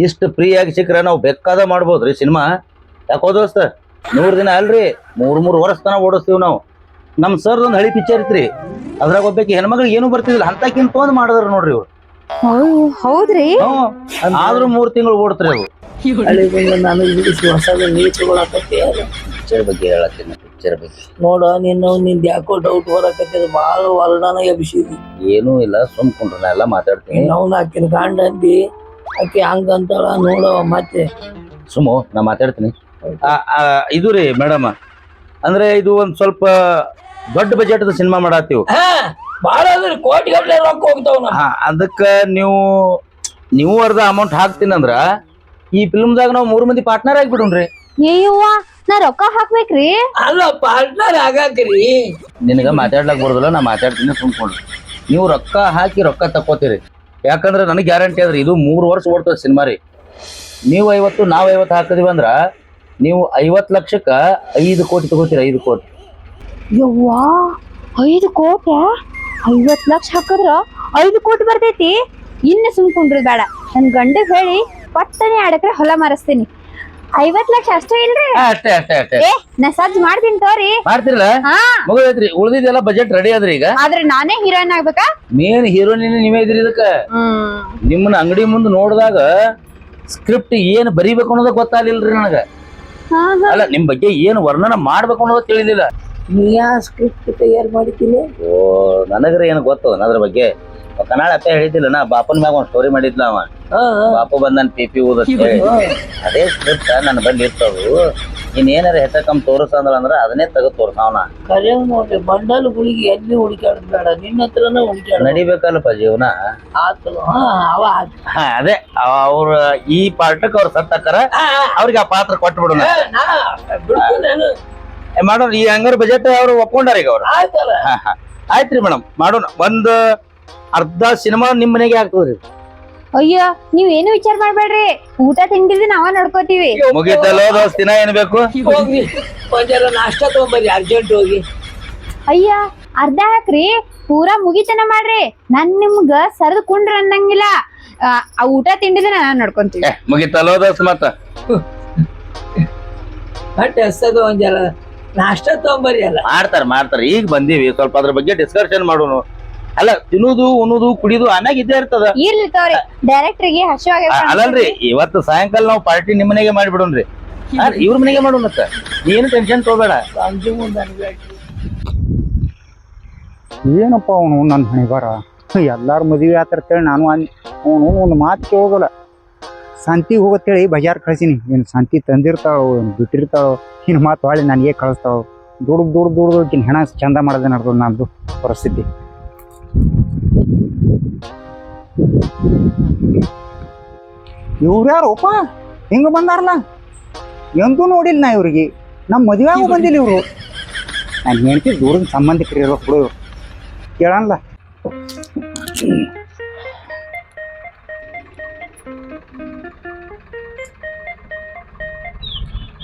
ಇಷ್ಟು ಫ್ರೀ ಆಗಿ ಸಿಕ್ಕ್ರ ನಾವು ಬೇಕಾದ ಮಾಡ್ಬೋದ್ರಿ ಸಿನಿಮಾ. ಯಾಕೋ ದೋಸ್ತ 100 ದಿನ ಅಲ್ರಿ, 3 ವರ್ಷ ತನ ಓಡಿಸ್ತೀವಿ ನಾವು. ನಮ್ ಸರ್ ಒಂದ್ ಹಳಿ ಪಿಕ್ಚರ್ ಇತ್ರಿ, ಅದ್ರಾಗ ಒಬ್ಬಾಕಿ ಹೆಣ್ಮಕ್ಳಿಗೆ ಏನು ಬರ್ತಿದಿಲ್ಲ, ಅಂತಕಿಂತ ತೊಂದ್ ಮಾಡಿದ್ರ ನೋಡ್ರಿ ಇವ್ರು. ಹೌದ್ರಿ? ಆದ್ರೂ 3 ತಿಂಗಳು ಓಡ್ತ್ರಿ ಅದು. ಹಳ್ಳಿಗಳಿಂದ ನಾನು ಬಿಡಿಸಿ ಹೊಸದ ನೀರು ತಗೊಳಕತ್ತಿ. ಪಿಕ್ಚರ್ ಬಗ್ಗೆ ಹೇಳತ್ತೀನಿ, ಪಿಕ್ಚರ್ ಬಗ್ಗೆ ನೋಡ ನಿಂದ ಯಾಕೋ ಡೌಟ್ ಬರಕತ್ತದ. ಬಾಳ ವರ್ಣನ ಎಬ್ಸಿದಿ. ಏನೂ ಇಲ್ಲ, ಸುಮ್ಕೊಂಡ್ರ ನಾ ಎಲ್ಲ ಮಾತಾಡ್ತೀನಿ. ನಾವು ಆಕಿನ ಗಂಡ ಅಂದಿ, ಆಕಿ ಹಂಗಂತಾಳ ನೋಡವ ಮತ್ತೆ. ಸುಮು ನಾ ಮಾತಾಡ್ತೀನಿ. ಇದು ರೀ ಮೇಡಮ್, ಅಂದ್ರೆ ಇದು ಒಂದ್ ಸ್ವಲ್ಪ ದೊಡ್ಡ ಬಜೆಟ್ ಸಿನಿಮಾ ಮಾಡತ್ತೀವಿ. ಬಾಳ ಅದ್ರಿ, ಕೋಟಿ ಗಟ್ಲೆ ರೊಕ್ಕ ಹೋಗ್ತಾವ. ಅದಕ್ಕ ನೀವು ಅರ್ಧ ಅಮೌಂಟ್ ಹಾಕ್ತೀನಂದ್ರ ಈ ಫಿಲ್ಮ್ದಾಗ ನಾವು 3 ಮಂದಿ ಪಾರ್ಟ್ನರ್ ಆಗಿಬಿಡುನ್ರಿ. ಅಯ್ಯವ್ವ ನಾ ರೊಕ್ಕ ಹಾಕ್ಬೇಕ್ರಿ? ಅಲ್ಲ ಪಾರ್ಟ್ನರ್ ಆಗಾಕ್ರಿ. ನಿನಗ ಮಾತಾಡ್ಲಕ್ ಬರೋದಿಲ್ಲ, ನಾ ಮಾತಾಡ್ತೀನಿ ಸುಮ್ಕೊಂಡ್ರಿ. ನೀವು ರೊಕ್ಕ ಹಾಕಿ ರೊಕ್ಕ ತಕ್ಕೋತೀರಿ. ಯಾಕಂದ್ರೆ ನನಗೆ ಗ್ಯಾರಂಟಿ ಅದ್ರಿ, ಇದು 3 ವರ್ಷ ಓಡ್ತದೆ ಸಿನಿಮಾ ರೀ. ನೀವು 50 ನಾವು 50 ಹಾಕಿದಿವಿ ಅಂದ್ರ ನೀವು 50 ಲಕ್ಷಕ್ಕ 5 ಕೋಟಿ ತಗೋತೀರಿ. 5 ಕೋಟಿ. ಯವ್ವಾ 5 ಕೋಟಿ? 50 ಲಕ್ಷ ಹಾಕಿದ್ರ 5 ಕೋಟಿ ಬರ್ತೈತಿ? ಇನ್ನು ಸುಮ್ಕೊಂಡ್ರಿ ಬೇಡ, ನನ್ ಗಂಡಗ್ ಹೇಳಿ ಪಟ್ಟನೆ 2 ಎಕರೆ ಹೊಲ ಮಾರಿಸ್ತೀನಿ. 50 ಲಕ್ಷ ಅಷ್ಟೇ ಇಲ್ರಿ? ಅಷ್ಟೇ ಅಷ್ಟೇ ಅಷ್ಟೇ. ಏ ನಾ ಸಜ್ಜ್ ಮಾಡ್ತೀನಿ ತೋರಿ. ಮಾಡ್ತಿರಲ್ಲ? ಮುಗಿದೈತ್ರಿ, ಉಳ್ದಿದ್ದೆಲ್ಲ ಬಜೆಟ್ ರೆಡಿ ಅದ್ರಿ. ಈಗ ಆದ್ರೆ ನಾನೇ ಹೀರೋಯಿನ್ ಆಗ್ಬೇಕಾ? ಮೇನ್ ಹೀರೋಯಿನ್ ನೀವೇ ಇದ್ರಿ. ಇದಕ್ಕ ನಿಮ್ಮನ್ನ ಅಂಗಡಿ ಮುಂದೆ ನೋಡಿದಾಗ ಸ್ಕ್ರಿಪ್ಟ್ ಏನ್ ಬರೀಬೇಕು ಅನ್ನೋದ ಗೊತ್ತಾಗ್ಲಿಲ್ರಿ ನನಗ. ಅಲ್ಲ, ನಿಮ್ ಬಗ್ಗೆ ಏನ್ ವರ್ಣನ ಮಾಡ್ಬೇಕು ಅನ್ನೋದು ತಿಳಿಲಿಲ್ಲ. ನೀ ಯಾ ಸ್ಕ್ರಿಪ್ಟ್ ತಯಾರು ಮಾಡಿದ್ದೀನಿ? ಓ ನನಗ್ರ ಏನ್ ಗೊತ್ತದ ಅದ್ರ ಬಗ್ಗೆ. ಕನ್ನಡ ಅಪ್ಪ ಹೇಳಿದ್ದಿಲ್ಲ, ನಾ ಬಾಪನ್ ಮ್ಯಾಗ ಒಂದ್ ಸ್ಟೋರಿ ಮಾಡಿದ್ಲ ಅವ. ಬಾಪು ಬಂದ್ ನನ್ ಪಿಪಿ ಊದ ಅದೇ ಸ್ಕ್ರಿಪ್ಟ್ ನನ್ನ ಬಂದ್ ಇರ್ತವು. ನೀನ್ ಏನಾರ ಹೆಚ್ಚಕಮ್ ತೋರಿಸಂದ್ರ ಅಂದ್ರ ಅದನ್ನೇ ತೆಗೆದು ತೋರ್ಸಾವನ. ಕರೆ ನೋಡ್ರಿ, ಬಂಡಲ್ ಗುಳಿಗೆ ಎಲ್ಲಿ ಹುಡುಕಾಡ್ ಬೇಡ, ನಿನ್ನ ಹತ್ರನ ಹುಡುಕಾಡ. ನಡಿಬೇಕಲ್ಲಪ್ಪ ಜೀವನ. ಆತಲ್ಲ ಅವ ಅದೇ ಅವ್ರ ಈ ಪಾರ್ಟಕ್ ಅವ್ರ ಸತ್ತಾಕರ ಅವ್ರಿಗೆ ಆ ಪಾತ್ರ ಕೊಟ್ಟು ಬಿಡೋಣ ಮಾಡೋಣ. ಈ ಹಂಗಾರ ಬಜೆಟ್ ಅವ್ರು ಒಪ್ಕೊಂಡಾರ ಈಗ ಅವ್ರು. ಆಯ್ತಲ್ಲ. ಆಯ್ತ್ರಿ ಮೇಡಮ್, ಮಾಡೋಣ. ಒಂದ್ ಅರ್ಧ ಸಿನಿಮಾ ನಿಮ್ ಮನೆಗೆ ಆಗ್ತದ್ರಿ. ಅಯ್ಯೋ ನೀವ್ ಏನು ವಿಚಾರ ಮಾಡ್ಬೇಡ್ರಿ, ಊಟ ತಿಂಡಿದ್ದು ನಾವ ನೋಡ್ಕೋತೀವಿ. ಮುಗಿತಲ್ಲೋ ದೋಸ್ತ್, ದಿನ ಏನ್ ಬೇಕು? ಹೋಗ್ರಿ ಒಂಜರ ನಾಷ್ಟ ತಗೊಂಬರ್ರಿ ಅರ್ಜೆಂಟ್ ಹೋಗಿ. ಅಯ್ಯ ಅರ್ಧ ಹಾಕ್ರಿ, ಪೂರಾ ಮುಗಿತನ ಮಾಡ್ರಿ. ನಾನ್ ನಿಮ್ಗ ಸರದ್ ಕುಂಡ್ರ ಅನ್ನಂಗಿಲ್ಲ. ಆ ಊಟ ತಿಂಡಿದ ನಾವ್ ನೋಡ್ಕೊಂತೀವಿ. ಮುಗಿತಲ್ಲೋ ದೋಸ್ತ್, ಮತ್ತ ಬಟ್ ಎಷ್ಟದು ಒಂಜರ ನಾಷ್ಟ ತಗೊಂಬರ್ರಿ. ಅಲ್ಲ ಮಾಡ್ತಾರ. ಈಗ ಬಂದೀವಿ, ಸ್ವಲ್ಪ ಅದ್ರ ಬಗ್ಗೆ ಡಿಸ್ಕಷನ್ ಮಾಡೋಣ. ಅಲ್ಲ, ತಿನ್ನುದು ಉಣ್ಣುದು ಕುಡಿದು ಆಮ್ಯಾಗ ಇದ್ದೇ ಇರ್ತದ. ಇರ್ಲಿ ತೋರಿ, ಡೈರೆಕ್ಟರ್ಗೆ ಹಸಿವಾಗ್ಯದ. ಅಲ್ಲಲ್ರಿ, ಇವತ್ತು ಸಾಯಂಕಾಲ ನಾವು ಪಾರ್ಟಿ ನಿಮ್ ಮನೆಗೆ ಮಾಡಿಬಿಡೋಣ್ರಿ. ಇವ್ರ ಮನೆಗೆ ಮಾಡೋಣ. ಏನು ಟೆನ್ಷನ್ ತಗೋಬೇಡ. ಸಂಜೆ ಮುಂದೆ ಅನ್ಬೇಕು. ಏನಪ್ಪ ಅವನು ನನ್ನ ಹಣಿಬಾರ. ಎಲ್ಲಾರು ಮದುವೆ ಆತರ್ತೇಳಿ ನಾನು ಅವನು ಒಂದು ಮಾತು ಕೇಳೋಗಲ್ಲ. ಸಂತಿಗೆ ಹೋಗತ್ತೇಳಿ ಬಜಾರ್ ಕಳ್ಸೀನಿ. ಏನು ಸಂತಿ ತಂದಿರ್ತಾಳೋ ಏನು ಬಿಟ್ಟಿರ್ತಾಳೋ, ಇನ್ನು ಮಾತು ಹೊಳ್ಳಿ ನನಗೆ ಕಳಿಸ್ತಾಳೋ. ದುಡ್ದು ಈಗಿನ ಹೆಣ ಚಂದ ಮಾಡೋದೇ ನಡ್ದು ನಮ್ಮದು ಪರಿಸ್ಥಿತಿ. ಇವ್ರ್ಯಾರಪ್ಪ ಹಿಂಗೆ ಬಂದಾರಲ್ಲ, ಎಂದೂ ನೋಡಿಲ್ಲ ನಾ ಇವ್ರಿಗೆ. ನಮ್ಮ ಮದುವೆಗೂ ಬಂದಿಲ್ಲ ಇವರು. ನಾನು ಹೇಳ್ತಿ ದೂರದ ಸಂಬಂಧಿಕರು ಇರೋ ಬಿಡು, ಕೇಳಲ್ಲ.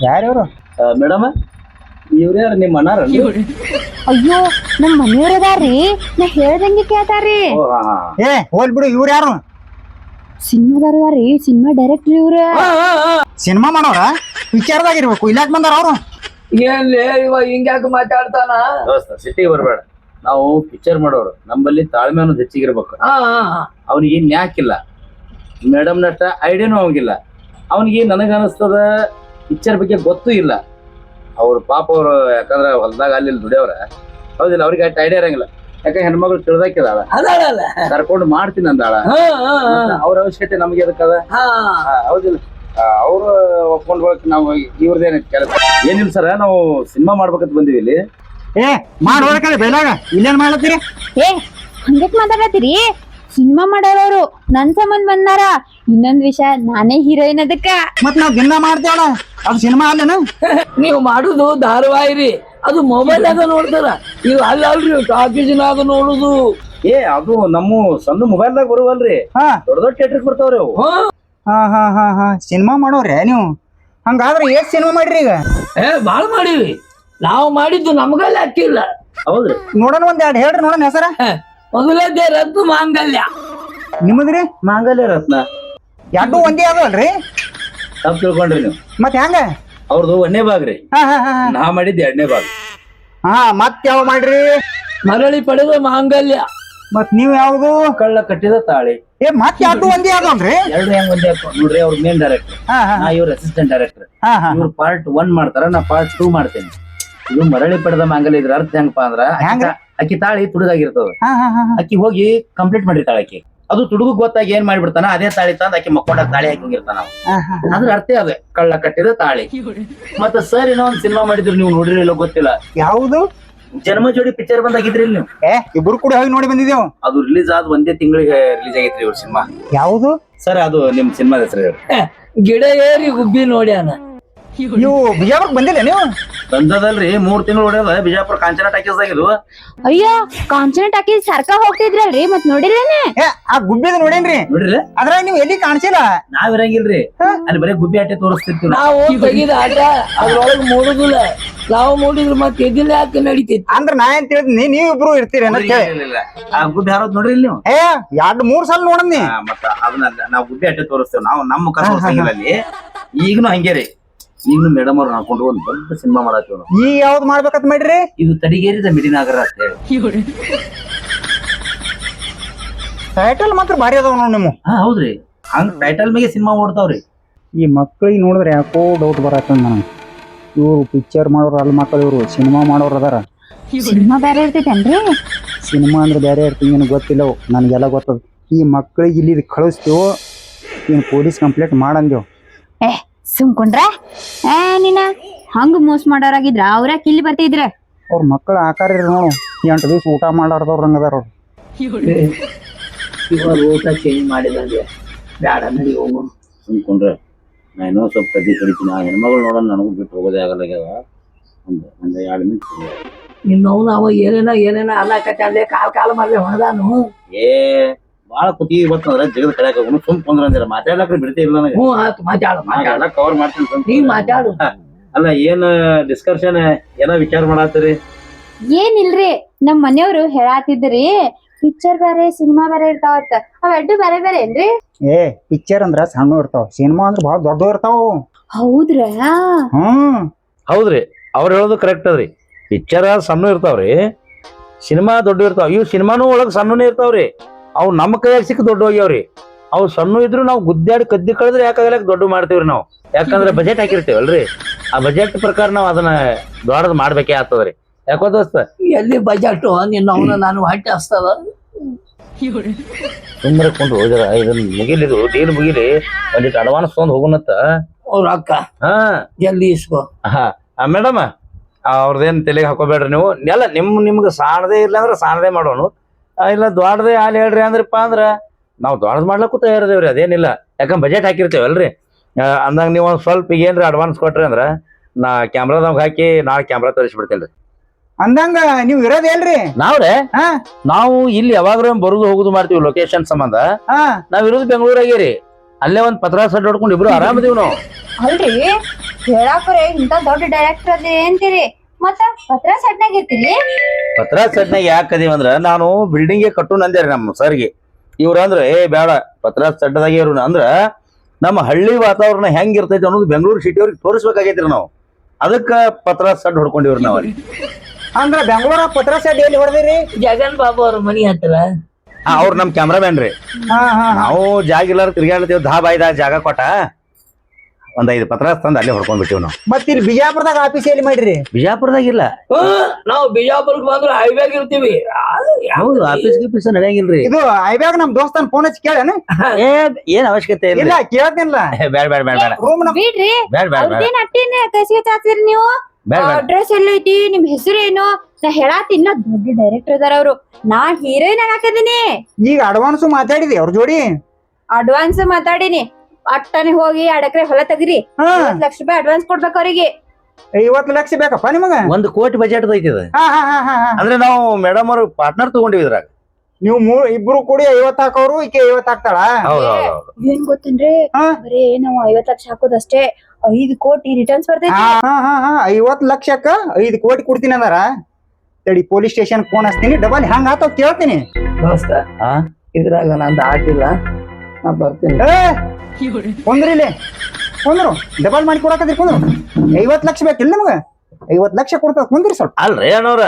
ಯಾರ್ಯಾರು ಮೇಡಮ್? ಇವ್ರ್ಯಾರು ನಿಮ್ಮ ಅಣ್ಣಾರ? ಅಯ್ಯೋ ನಮ್ ಮನೆಯವ್ರದಾರ್ರಿ, ನಾ ಹೇಳ್ದಂಗೆ ಕೇಳ್ತಾರ್ರಿ. ಏ ಹೋಲ್ ಬಿಡು, ಇವ್ರು ಯಾರು? ಸಿನಿಮಾದಾರದಾರ್ರಿ, ಸಿನಿಮಾ ಡೈರೆಕ್ಟರ್ ಇವ್ರ. ಸಿನಿಮಾ ಮಾಡೋರ ವಿಚಾರದಾಗ ಇರ್ಬೇಕು. ಇಲ್ಲಾಕ್ ಬಂದಾರ ಅವ್ರು? ಏನ್ಲೇ ಇವ ಹಿಂಗ್ಯಾಕ ಮಾತಾಡ್ತಾನ? ದೋಸ್ತ ಸಿಟಿಗೆ ಬರ್ಬೇಡ, ನಾವು ಪಿಕ್ಚರ್ ಮಾಡೋರು. ನಮ್ಮಲ್ಲಿ ತಾಳ್ಮೆ ಅನ್ನೋದು ಹೆಚ್ಚಿಗಿರ್ಬೇಕು. ಅವ್ನಿಗೆ ನ್ಯಾಕಿಲ್ಲ, ಮೇಡಮ್ ನಷ್ಟ ಐಡಿಯಾನು ಅವಂಗಿಲ್ಲ. ಅವನಿಗೆ ನನಗನ್ನಿಸ್ತದ ಪಿಕ್ಚರ್ ಬಗ್ಗೆ ಗೊತ್ತೂ ಇಲ್ಲ. ಅವ್ರ ಪಾಪ ಅವ್ರು ಯಾಕಂದ್ರ ಹೊಲ್ದಾಗ ಅಲ್ಲಿ ದುಡಿಯವ್ರ, ಹೌದಿಲ್ಲ, ಅವ್ರಿಗೆ ಅಷ್ಟು ಐಡಿಯಾ ಇರಂಗಿಲ್ಲ. ಯಾಕೆ ಹೆಣ್ಮಗಳು ತಿಳಿದಾಕಿದಾಳ, ಕರ್ಕೊಂಡು ಮಾಡ್ತೀನಿ ಅಂದಾಳ. ಅವ್ರ ಅವಶ್ಯಕತೆ ನಮ್ಗೆ ಎದಕ್ಕದ, ಹೌದಿಲ್ಲ? ಅವ್ರು ಒಪ್ಕೊಂಡ್ ನಾವು ಇವ್ರದೇನ ಕೆಲಸ ಏನಿಲ್ಲ ಸರ. ನಾವು ಸಿನಿಮಾ ಮಾಡ್ಬೇಕಂತ ಬಂದಿವಿ ಇಲ್ಲಿ. ಏ ಮಾಡೋದಕ್ಕಲ್ಲ ಬೈಲಾಗ ಇಲ್ಲೇನ್ ಮಾಡ್ಲತ್ತೀರಿ? ಏ ಹಂಗಕ್ ಮಾತಾಡತ್ತೀರಿ? ಸಿನಿಮಾ ಮಾಡೋರವ್ರು ನನ್ ಸಂಬಂಧ ಬಂದಾರ. ಇನ್ನೊಂದ್ ವಿಷಯ, ನಾನೇ ಹೀರೋಯಿನ್ ಅದಕ್ಕ. ಮತ್ ನಾವ್ ದಿನ ಮಾಡ್ತೇವಲ್ಲ, ಅದು ಸಿನಿಮಾ ಅಲ್ಲೇನ? ನೀವು ಮಾಡುದು ಧಾರಾವಾಹಿ ರೀ, ಅದು ಮೊಬೈಲ್ ಆಗ ನೋಡ್ತಾರ. ಇವ್ ಅಲ್ರಿ ಟಾಕೀಸ್ನಾಗ ನೋಡುದು. ಏ ಅದು ನಮ್ಮ ಸಣ್ಣ ಮೊಬೈಲ್ದಾಗ ಬರುವಲ್ರಿ ಹಾ ದೊಡ್ಡ ದೊಡ್ಡ ಥಿಯೇಟರ್ ಬರ್ತಾವ್ರಿ ಅವು. ಹಾ ಸಿನಿಮಾ ಮಾಡೋರೆ ನೀವು ಹಂಗಾದ್ರೆ ಎಷ್ಟ್ ಸಿನಿಮಾ ಮಾಡ್ರಿ ಈಗ ಬಾಳ ಮಾಡಿವಿ ನಾವು ಮಾಡಿದ್ದು ನಮಗಲ್ಲ ಹಾಕಿಲ್ಲ. ಹೌದ್ರಿ ನೋಡೋಣ ಒಂದ್ ಎರಡು ಹೇಳ್ರಿ ನೋಡೋಣ ಹೆಸರ ಮೊದಲದೇ ರದ್ದು ಮಾಂಗಲ್ಯ. ನಿಮ್ಮದ್ರಿ ಮಾಂಗಲ್ಯ ರತ್ನ. ಎರಡು ಒಂದೇ ಅದಲ್ರಿ ತಪ್ಪು ತಿಳ್ಕೊಂಡ್ರಿ ನೀವು. ಮತ್ ಹೆಂಗ ಅವ್ರದ್ದು 1ನೇ ಭಾಗ್ರಿ, ಹಾ ನಾ ಮಾಡಿದ್ದು 2ನೇ ಭಾಗ. ಮತ್ ಯಾವ ಮಾಡ್ರಿ ಮರಳಿ ಪಡೆದ ಮಾಂಗಲ್ಯ. ಮತ್ ನೀವ್ ಯಾವ್ದು ಕಳ್ಳ ಕಟ್ಟಿದ ತಾಳಿ. ಮತ್ ಎರಡು ಒಂದೇ ಅದಲ್ರಿ ಎರಡು ಹೆಂಗ್ ಒಂದೇ ನೋಡ್ರಿ, ಅವ್ರ ಮೇನ್ ಡೈರೆಕ್ಟರ್, ನಾ ಇವ್ರ ಅಸಿಸ್ಟೆಂಟ್ ಡೈರೆಕ್ಟರ್. ಇವ್ರು ಪಾರ್ಟ್ 1 ಮಾಡ್ತಾರ, ನಾ ಪಾರ್ಟ್ 2 ಮಾಡ್ತೇನೆ. ಇದು ಮರಳಿ ಪಡೆದ ಮಾಂಗಲ್ಯ ಇದ್ರ ಅರ್ಥ ಹೆಂಗಪ್ಪ ಅಂದ್ರ ಅಕ್ಕಿ ತಾಳಿ ತುಡುಗಾಗಿರ್ತದ, ಅಕ್ಕಿ ಹೋಗಿ ಕಂಪ್ಲೀಟ್ ಮಾಡಿರ್ತಾಳ ಅಕ್ಕಿ. ಅದು ತುಡುಗು ಗೊತ್ತಾಗಿ ಏನ್ ಮಾಡ್ಬಿಡ್ತಾನ, ಅದೇ ತಾಳಿ ತಂದ್ ಆಕಿ ಮಕ್ಕೊಂಡ ತಾಳಿ ಹಾಕಿ ಹೋಗಿರ್ತಾನ. ಅದ್ರ ಅರ್ಥ ಅದೇ ಕಳ್ಳ ಕಟ್ಟಿದ ತಾಳಿ. ಮತ್ತ ಸರ್ ಏನೋ ಒಂದ್ ಸಿನಿಮಾ ಮಾಡಿದ್ರು, ನೀವು ನೋಡಿರಿಲ್ಲ ಗೊತ್ತಿಲ್ಲ. ಯಾವ್ದು ಜನ್ಮ ಜೋಡಿ ಪಿಕ್ಚರ್ ಬಂದಾಗಿದ್ರಿ ನೀವು. ಇಬ್ರು ಕೂಡ ಹೋಗಿ ನೋಡಿ ಬಂದಿದ್ದೇವು. ಅದು ರಿಲೀಸ್ ಆದ 1 ತಿಂಗಳಿಗೆ ರಿಲೀಸ್ ಆಗೈತ್ರಿ ಇವ್ರ ಸಿನಿಮಾ. ಯಾವ್ದು ಸರ್ ಅದು ನಿಮ್ ಸಿನಿಮಾದ ಹೆಸರು ಗಿಡ ಏರಿ ಗುಬ್ಬಿ ನೋಡ್ಯಾನ. ನೀವು ಬಿಜಾಪುರಕ್ಕೆ ಬಂದಿಲ್ಲ ನೀವು? ಬಂದದಲ್ರಿ, 3 ತಿಂಗಳು ಹೊಡೆದ ಬಿಜಾಪುರ ಕಾಂಚನ ಟಾಕೀಸ್ದಾಗಿದ್ವು. ಅಯ್ಯೋ ಕಾಂಚನ ಟಾಕಿ ಸರ್ಕ ಹೋಗ್ತಿದ್ರಲ್ರಿ ಮತ್ ನೋಡಿಲ್ಲೇನೆ? ಆ ಗುಬ್ಬಿದ ನೋಡೇನ್ರಿ, ನೋಡ್ರಿ ಅದ್ರಾಗ ನೀವು ಎಲ್ಲಿ ಕಾಣಿಸಿಲ್ಲ. ನಾವ್ ಇರಂಗಿಲ್ರಿ, ಅಲ್ಲಿ ಬರೀ ಗುಬ್ಬಿ ಆಟೆ ತೋರಿಸ್ತಿರ್ತೀವಿ ನಾವು ತೆಗಿದ ಆಟ ಅದ್ರೊಳಗ್ ಮೂಡುದಿಲ್ಲ. ನಾವು ಮೂಡಿದ್ರು ಮತ್ತೆ ಎದಿಲ್ಲ ಯಾಕೆ ನಡೀತಿತ್ತು. ಅಂದ್ರ ನಾ ಏನ್ ತಿಳಿದ್ನಿ, ನೀವ್ ಇಬ್ರು ಇರ್ತೀರಿ ಅಂತ ಕೇಳಿ. ಆ ಗುಬ್ಬಿ ಹಾರೋದ್ ನೋಡ್ರಿ ನೀವು. 2-3 ಸಲ ನೋಡನ್ನಿ. ಮತ್ತ ಅದನ್ನ ನಾವ್ ಗುಬ್ಬಿ ಆಟೆ ತೋರಿಸ್ತೇವೆ, ನಾವು ನಮ್ಮ ಮುಖ ತೋರ್ಸಂಗಿಲ್ಲ ಅಲ್ಲಿ. ಈಗನು ಹಂಗೆ ರೀ, ಈಗನು ಮೇಡಮ್ ಅವ್ರು ಹಾಕೊಂಡು ಒಂದ್ ದೊಡ್ಡ ಸಿನಿಮಾ ಮಾಡತ್ತೀವಿ ನಾವು. ಈಗ ಯಾವ್ದು ಮಾಡ್ಬೇಕಂತ ಮಾಡ್ರಿ? ಇದು ತಡಿಗೇರಿದ ಮಿಡಿನಾಗರ ಅಂತ ಹೇಳಿ. ಟೈಟಲ್ ಮಾತ್ರ ಭಾರಿ ಅದಾವ ನೋಡ್ ನಿಮ್ಮ. ಹೌದ್ರಿ, ಹಂಗ ಟೈಟಲ್ ಮೇಲೆ ಸಿನಿಮಾ ಓಡ್ತಾವ್ರಿ. ಈ ಮಕ್ಳಿಗೆ ನೋಡಿದ್ರೆ ಯಾಕೋ ಡೌಟ್ ಬರತ್ತ ನನಗೆ. ಇವ್ರು ಪಿಕ್ಚರ್ ಮಾಡೋರು ಅಲ್ಲಿ ಮಕ್ಕಳು, ಇವ್ರು ಸಿನಿಮಾ ಮಾಡೋರು ಅದಾರ. ಸಿನಿಮಾ ಬೇರೆ ಇರ್ತೈತೇನ್ರಿ? ಸಿನಿಮಾ ಅಂದ್ರೆ ಬೇರೆ ಇರ್ತೀವಿ, ನಿನಗೆ ಗೊತ್ತಿಲ್ಲ, ನನಗೆಲ್ಲ ಗೊತ್ತದ. ಈ ಮಕ್ಳಿಗೆ ಇಲ್ಲಿ ಕಳಿಸ್ತೇವೋ ಇನ್ ಪೊಲೀಸ್ ಕಂಪ್ಲೇಂಟ್ ಮಾಡಂದೇವ್. ಸುಮ್ಕೊಂಡ್ರ ನೀನ ಹಂಗ ಮೋಸ ಮಾಡೋರಾಗಿದ್ರ ಅವ್ರ ಇಲ್ಲಿ ಬರ್ತಿದ್ರ. ಅವ್ರ ಮಕ್ಕಳ ಆಕಾರ ನೋಡು, 8 ದಿವಸ ಊಟ ಮಾಡಾರ್ದವ್ರ ಹಂಗದಾರ ಅವ್ರು. ಇವಾಗ ಊಟ ಚೇಂಜ್ ಮಾಡಿದಂಗೆ ಬ್ಯಾಡ ನಡಿ ಹೋಗು. ಸುಮ್ಕೊಂಡ್ರೆ ನಾ ಇನ್ನೂ ಸ್ವಲ್ಪ ಕದ್ದಿ ಕಡಿತೀನಿ. ಆ ಹೆಣ್ಮಗಳು ನೋಡೋಣ, ನನಗೂ ಬಿಟ್ಟು ಹೋಗೋದೇ ಆಗಲ್ಲಾಗ್ಯದ. ಒಂದು 2 ಮಿನಿಟ್ ಇನ್ನವ್ ನಾವು ಏನೇನ ಅನ್ನಕತ್ತಂದ್ರೆ ಕಾಲ ಮಾಡ್ಲಿ ಹೊಣದಾನು. ಬಾಳ ಕುತಿ ಇವತ್ತಂದ್ರ ಜಗದ ಕಳ್ಯಾಕ ಹೋಗೋಣ. ಸುಮ್ಕೊಂಡ್ರ ಅಂದಿರ ಮಾತಾಡ್ಲಾಕ್ರಿ ಬಿಡ್ತೇ ಇಲ್ಲ ನನಗೆ. ಆತು ಮಾತಾಡ ಕವರ್ ಮಾಡ್ತೀನಿ. ನೀ ಮಾತಾಡು. ಅಲ್ಲ ಏನ್ ಡಿಸ್ಕಷನ್ ಏನೋ ವಿಚಾರ ಮಾಡತ್ತೀರಿ? ಏನಿಲ್ರಿ, ನಮ್ ಮನೆಯವ್ರು ಹೇಳಾತಿದ್ರಿ ಪಿಕ್ಚರ್ ಬೇರೆ ಸಿನಿಮಾ ಬೇರೆ ಇರ್ತಾವತ್ತ. ಅವೆರಡು ಬೇರೆ ಬೇರೆ ಏನ್ರಿ? ಪಿಕ್ಚರ್ ಅಂದ್ರ ಸಣ್ಣ ಇರ್ತಾವ, ಸಿನಿಮಾ ಅಂದ್ರ ಬಹಳ ದೊಡ್ಡ ಇರ್ತಾವ. ಹೌದ್ರ? ಹೌದ್ರಿ, ಅವ್ರು ಹೇಳೋದು ಕರೆಕ್ಟ್ ಅದ್ರಿ. ಪಿಕ್ಚರ್ ಸಣ್ಣ ಇರ್ತಾವ್ರಿ, ಸಿನಿಮಾ ದೊಡ್ಡ ಇರ್ತಾವ. ಇವ್ ಸಿನಿಮಾನು ಒಳಗ್ ಸಣ್ಣನೇ ಇರ್ತಾವ್ರಿ. ಅವ್ ನಮ್ಮ ಕೈಯಾಗ ಸಿಕ್ಕ ದೊಡ್ಡ ಹೋಗ್ಯಾವ್ರಿ. ಅವ್ ಸಣ್ಣ ಇದ್ರು ನಾವು ಗುದ್ದಾಡಿ ಕದ್ದಿ ಕಳೆದ್ರೆ ಯಾಕಾಗಲ್ಲ ದೊಡ್ಡ ಮಾಡ್ತೇವ್ರಿ ನಾವು. ಯಾಕಂದ್ರೆ ಬಜೆಟ್ ಹಾಕಿರ್ತೇವಲ್ರಿ, ಆ ಬಜೆಟ್ ಪ್ರಕಾರ ನಾವ್ ಅದನ್ನ ದೊಡ್ಡದ್ ಮಾಡ್ಬೇಕೇ ಆಗ್ತದ್ರಿ. ಯಾಕೋ ದೋಸ್ತ ಎಲ್ಲಿ ಬಜೆಟ್ ನಿನ್ನ ಅವನ ನಾನು ಹೊಟ್ಟೆ ಹಸ್ತದ. ಸುಮ್ಮನೆ ಕೊಂಡು ಹೋದ್ರ ಇದನ್ನ ಮುಗಿಲಿದು ಡೀಲ್ ಮುಗಿಲಿ, ಒಂದಿಟ್ಟು ಅಡ್ವಾನ್ಸ್ ತೊಗೊಂಡ್ ಹೋಗುನತ್ತ. ಅವ್ರ ಅಕ್ಕ ಜಲ್ದಿ ಇಸ್ಕೋ. ಮೇಡಮ್ ಅವ್ರದೇನ್ ತಲೆಗೆ ಹಾಕೋಬೇಡ್ರಿ ನೀವು. ಎಲ್ಲ ನಿಮ್ಗೆ ಸಾಣದೇ ಇಲ್ಲ ಅಂದ್ರೆ ಸಾಣದೇ ಮಾಡೋಣ, ಇಲ್ಲ ದೊಡ್ಡದೇ ಹಾಲು ಹೇಳ್ರಿ ಅಂದ್ರಪ್ಪ ಅಂದ್ರ ನಾವು ದೊಡ್ಡದ್ ಮಾಡ್ಲಕ್ಕೂ ತಯಾರದೇವ್ರಿ. ಅದೇನಿಲ್ಲ, ಯಾಕಂದ್ರೆ ಬಜೆಟ್ ಹಾಕಿರ್ತೇವಲ್ರಿ. ಅಂದಂಗ ನೀವು ಒಂದ್ ಸ್ವಲ್ಪ ಈಗ ಏನ್ರಿ ಅಡ್ವಾನ್ಸ್ ಕೊಟ್ರಿ ಅಂದ್ರ ನಾ ಕ್ಯಾಮ್ರಾದಾಗ ಹಾಕಿ ನಾಳೆ ಕ್ಯಾಮ್ರಾ ತರಿಸ್ಬಿಡ್ತೇನ್ರಿ. ಅಂದಂಗ ನೀವ್ ಇರೋದೇನ್ರಿ? ನಾವ್ರೆ ನಾವು ಇಲ್ಲಿ ಯಾವಾಗ್ರ ಬರುದು ಹೋಗುದು ಮಾಡ್ತೀವಿ ಲೊಕೇಶನ್ ಸಂಬಂಧ. ನಾವ್ ಇರೋದು ಬೆಂಗಳೂರಾಗೇರಿ, ಅಲ್ಲೇ ಒಂದ್ ಪತ್ರ ಸಡ್ ಹೊಡ್ಕೊಂಡು ಇಬ್ರು ಆರಾಮದೀವ್ ನಾವು. ಅಲ್ರಿ ಹೇಳಾಕ್ರೆ ಇಂತ ದೊಡ್ಡ ಡೈರೆಕ್ಟರ್ ಅದೇ ಅಂತೀರಿ, ಮತ್ತ ಪತ್ರ ಸಡ್ನಾಗ ಇರ್ತೀರಿ? ಪತ್ರ ಸಡ್ನಾಗ ಯಾಕೆ ಅದೀವಂದ್ರ ನಾನು ಬಿಲ್ಡಿಂಗ್ ಕಟ್ಟು ನಂದೇರಿ ನಮ್ಮ ಸರ್ಗೆ. ಇವ್ರ ಅಂದ್ರ ಬೇಡ ಪತ್ರ ಸಡ್ಡದಾಗೆ ಇರು ಅಂದ್ರ ನಮ್ಮ ಹಳ್ಳಿ ವಾತಾವರಣ ಹೆಂಗ್ ಇರ್ತೈತಿ ಅನ್ನೋದು ಬೆಂಗಳೂರು ಸಿಟಿ ಅವ್ರಿಗೆ ತೋರಿಸ್ಬೇಕಾಗೈತ್ರಿ ನಾವು. ಅದಕ್ಕ ಪತ್ರ ಸಡ್ ಹೊಡ್ಕೊಂಡಿವ್ರಿ ನಾವ್. ಅಂದ್ರ ಬೆಂಗಳೂರ ಪತ್ರ ಸಡ್ ಎಲ್ಲಿ ಹೊಡೆದಿರಿ? ಜಗನ್ ಬಾಬು ಅವ್ರ ಮನಿ ಹತ್ರ. ಅವ್ರ ನಮ್ ಕ್ಯಾಮ್ರಾಮ್ಯಾನ್ ರೀ. ನಾವು ಜಾಗ ಇಲ್ಲಾರ ತಿರ್ಗಾಡ್ತೀವಿ, ಬಾಯ್ದ ಜಾಗ ಕೊಟ್ಟ ಒಂದ್ 5 ಪತ್ರ ತಂದ್ ಅಲ್ಲೇ ಹೊಡ್ಕೊಂಡ್ಬಿಟ್ಟಿವ್ ನಾವು. ಮತ್ ಇಲ್ಲಿ ಬಿಜಾಪುರದಾಗ ಆಫೀಸ್ ಎಲ್ಲಿ ಮಾಡ್ರಿ? ಬಿಜಾಪುರದಾಗ ಇಲ್ಲ, ನಾವು ಬಿಜಾಪುರಕ್ಕೆ ಬಂದ್ರೆ ಹೈವೇಗ್ ಇರ್ತೀವಿ. ಹೌದು, ಆಫೀಸ್ ಗೀಫೀಸ್ ನಡೆಯಂಗಿಲ್ರಿ. ಇದು ಐಬ್ಯಾಗ ನಮ್ ದೋಸ್ತನ್ ಫೋನ್ ಹಚ್ಚಿ ಕೇಳೇನ? ಏನ್ ಅವಶ್ಯಕತೆ ಇಲ್ಲ. ಇಲ್ಲ ಕೇಳ್ತೀನಿಲ್ಲ. ಬೇಡ ಬೇಡ ಬೇಡ ಬೇಡ ರೂಮ್ ಬಿಡ್ರಿ, ಬೇಡ ಬೇಡ ಬೇಡ ಅವ್ರದೇನ್ ಅಟ್ಟಿನ ಕಸಿಗೆ ಚಾಚ್ತೀರಿ ನೀವು? ಅಡ್ರೆಸ್ ಎಲ್ಲೈತಿ, ನಿಮ್ ಹೆಸರು ಏನು? ನಾ ಹೇಳಾತಿನ್ನ ದೊಡ್ಡ ಡೈರೆಕ್ಟರ್ ಅದಾರ ಅವ್ರು, ನಾ ಹೀರೋಯಿನ್ ಹಾಕಿದೀನಿ. ಈಗ ಅಡ್ವಾನ್ಸ್ ಮಾತಾಡಿದಿ ಅವ್ರ ಜೋಡಿ? ಅಡ್ವಾನ್ಸ್ ಮಾತಾಡಿನಿ. ಅಟ್ಟನೆ ಹೋಗಿ 2 ಎಕರೆ ಹೊಲ ತೆಗಿರಿ, 50 ಲಕ್ಷ ರೂಪಾಯಿ ಅಡ್ವಾನ್ಸ್ ಕೊಡ್ಬೇಕು ಅವ್ರಿಗೆ. 50 ಲಕ್ಷ ಬೇಕಪ್ಪ ನಿಮಗ? 1 ಕೋಟಿ ಬಜೆಟ್ ಐತಿ. ಅಂದ್ರೆ ನಾವು ಮೇಡಮ್ ಅವ್ರ ಪಾರ್ಟ್ನರ್ ತಗೊಂಡಿವಿ ಇದ್ರಾಗ. ನೀವು ಇಬ್ರು ಕೂಡಿ 50 ಹಾಕೋರು ಈಕೆ 50 ಹಾಕ್ತಾಳ. ಹೌದೌದು. ಏನ್ ಗೊತ್ತೇನ್ರಿ ಹಾ? ಬರೀ ನಾವು 50 ಲಕ್ಷ ಹಾಕೋದಷ್ಟೇ 5 ಕೋಟಿ ರಿಟರ್ನ್ಸ್ ಬರ್ತೈತಿ. 50 ಲಕ್ಷಕ್ಕ 5 ಕೋಟಿ ಕೊಡ್ತೀನಿ ಅಂದಾರ. ತಡಿ ಪೊಲೀಸ್ ಸ್ಟೇಷನ್ ಫೋನ್ ಹಚ್ತೀನಿ, ಡಬಲ್ ಹ್ಯಾಂಗ ಆತಾವ್ ಕೇಳ್ತೀನಿ. ದೋಸ್ತ ಹಾ ಇದ್ರಾಗ ನಂದು ಆಟಿಲ್ಲ, ನಾ ಬರ್ತೀನಿ. ಕುಂದ್ರಿಲೆ ಕುಂದ್ರು, ಡಬಲ್ ಮಾಡಿ ಕೊಡಕತ್ರಿ ಕುಂದ್ರು. 50 ಲಕ್ಷ ಬೇಕಿಲ್ಲ ನಿಮ್ಗ? 50 ಲಕ್ಷ ಕೊಡ್ತಾರ, ಕುಂದ್ರಿ ಸ್ವಲ್ಪ. ಅಲ್ರಿ ಅಣ್ಣವ್ರ,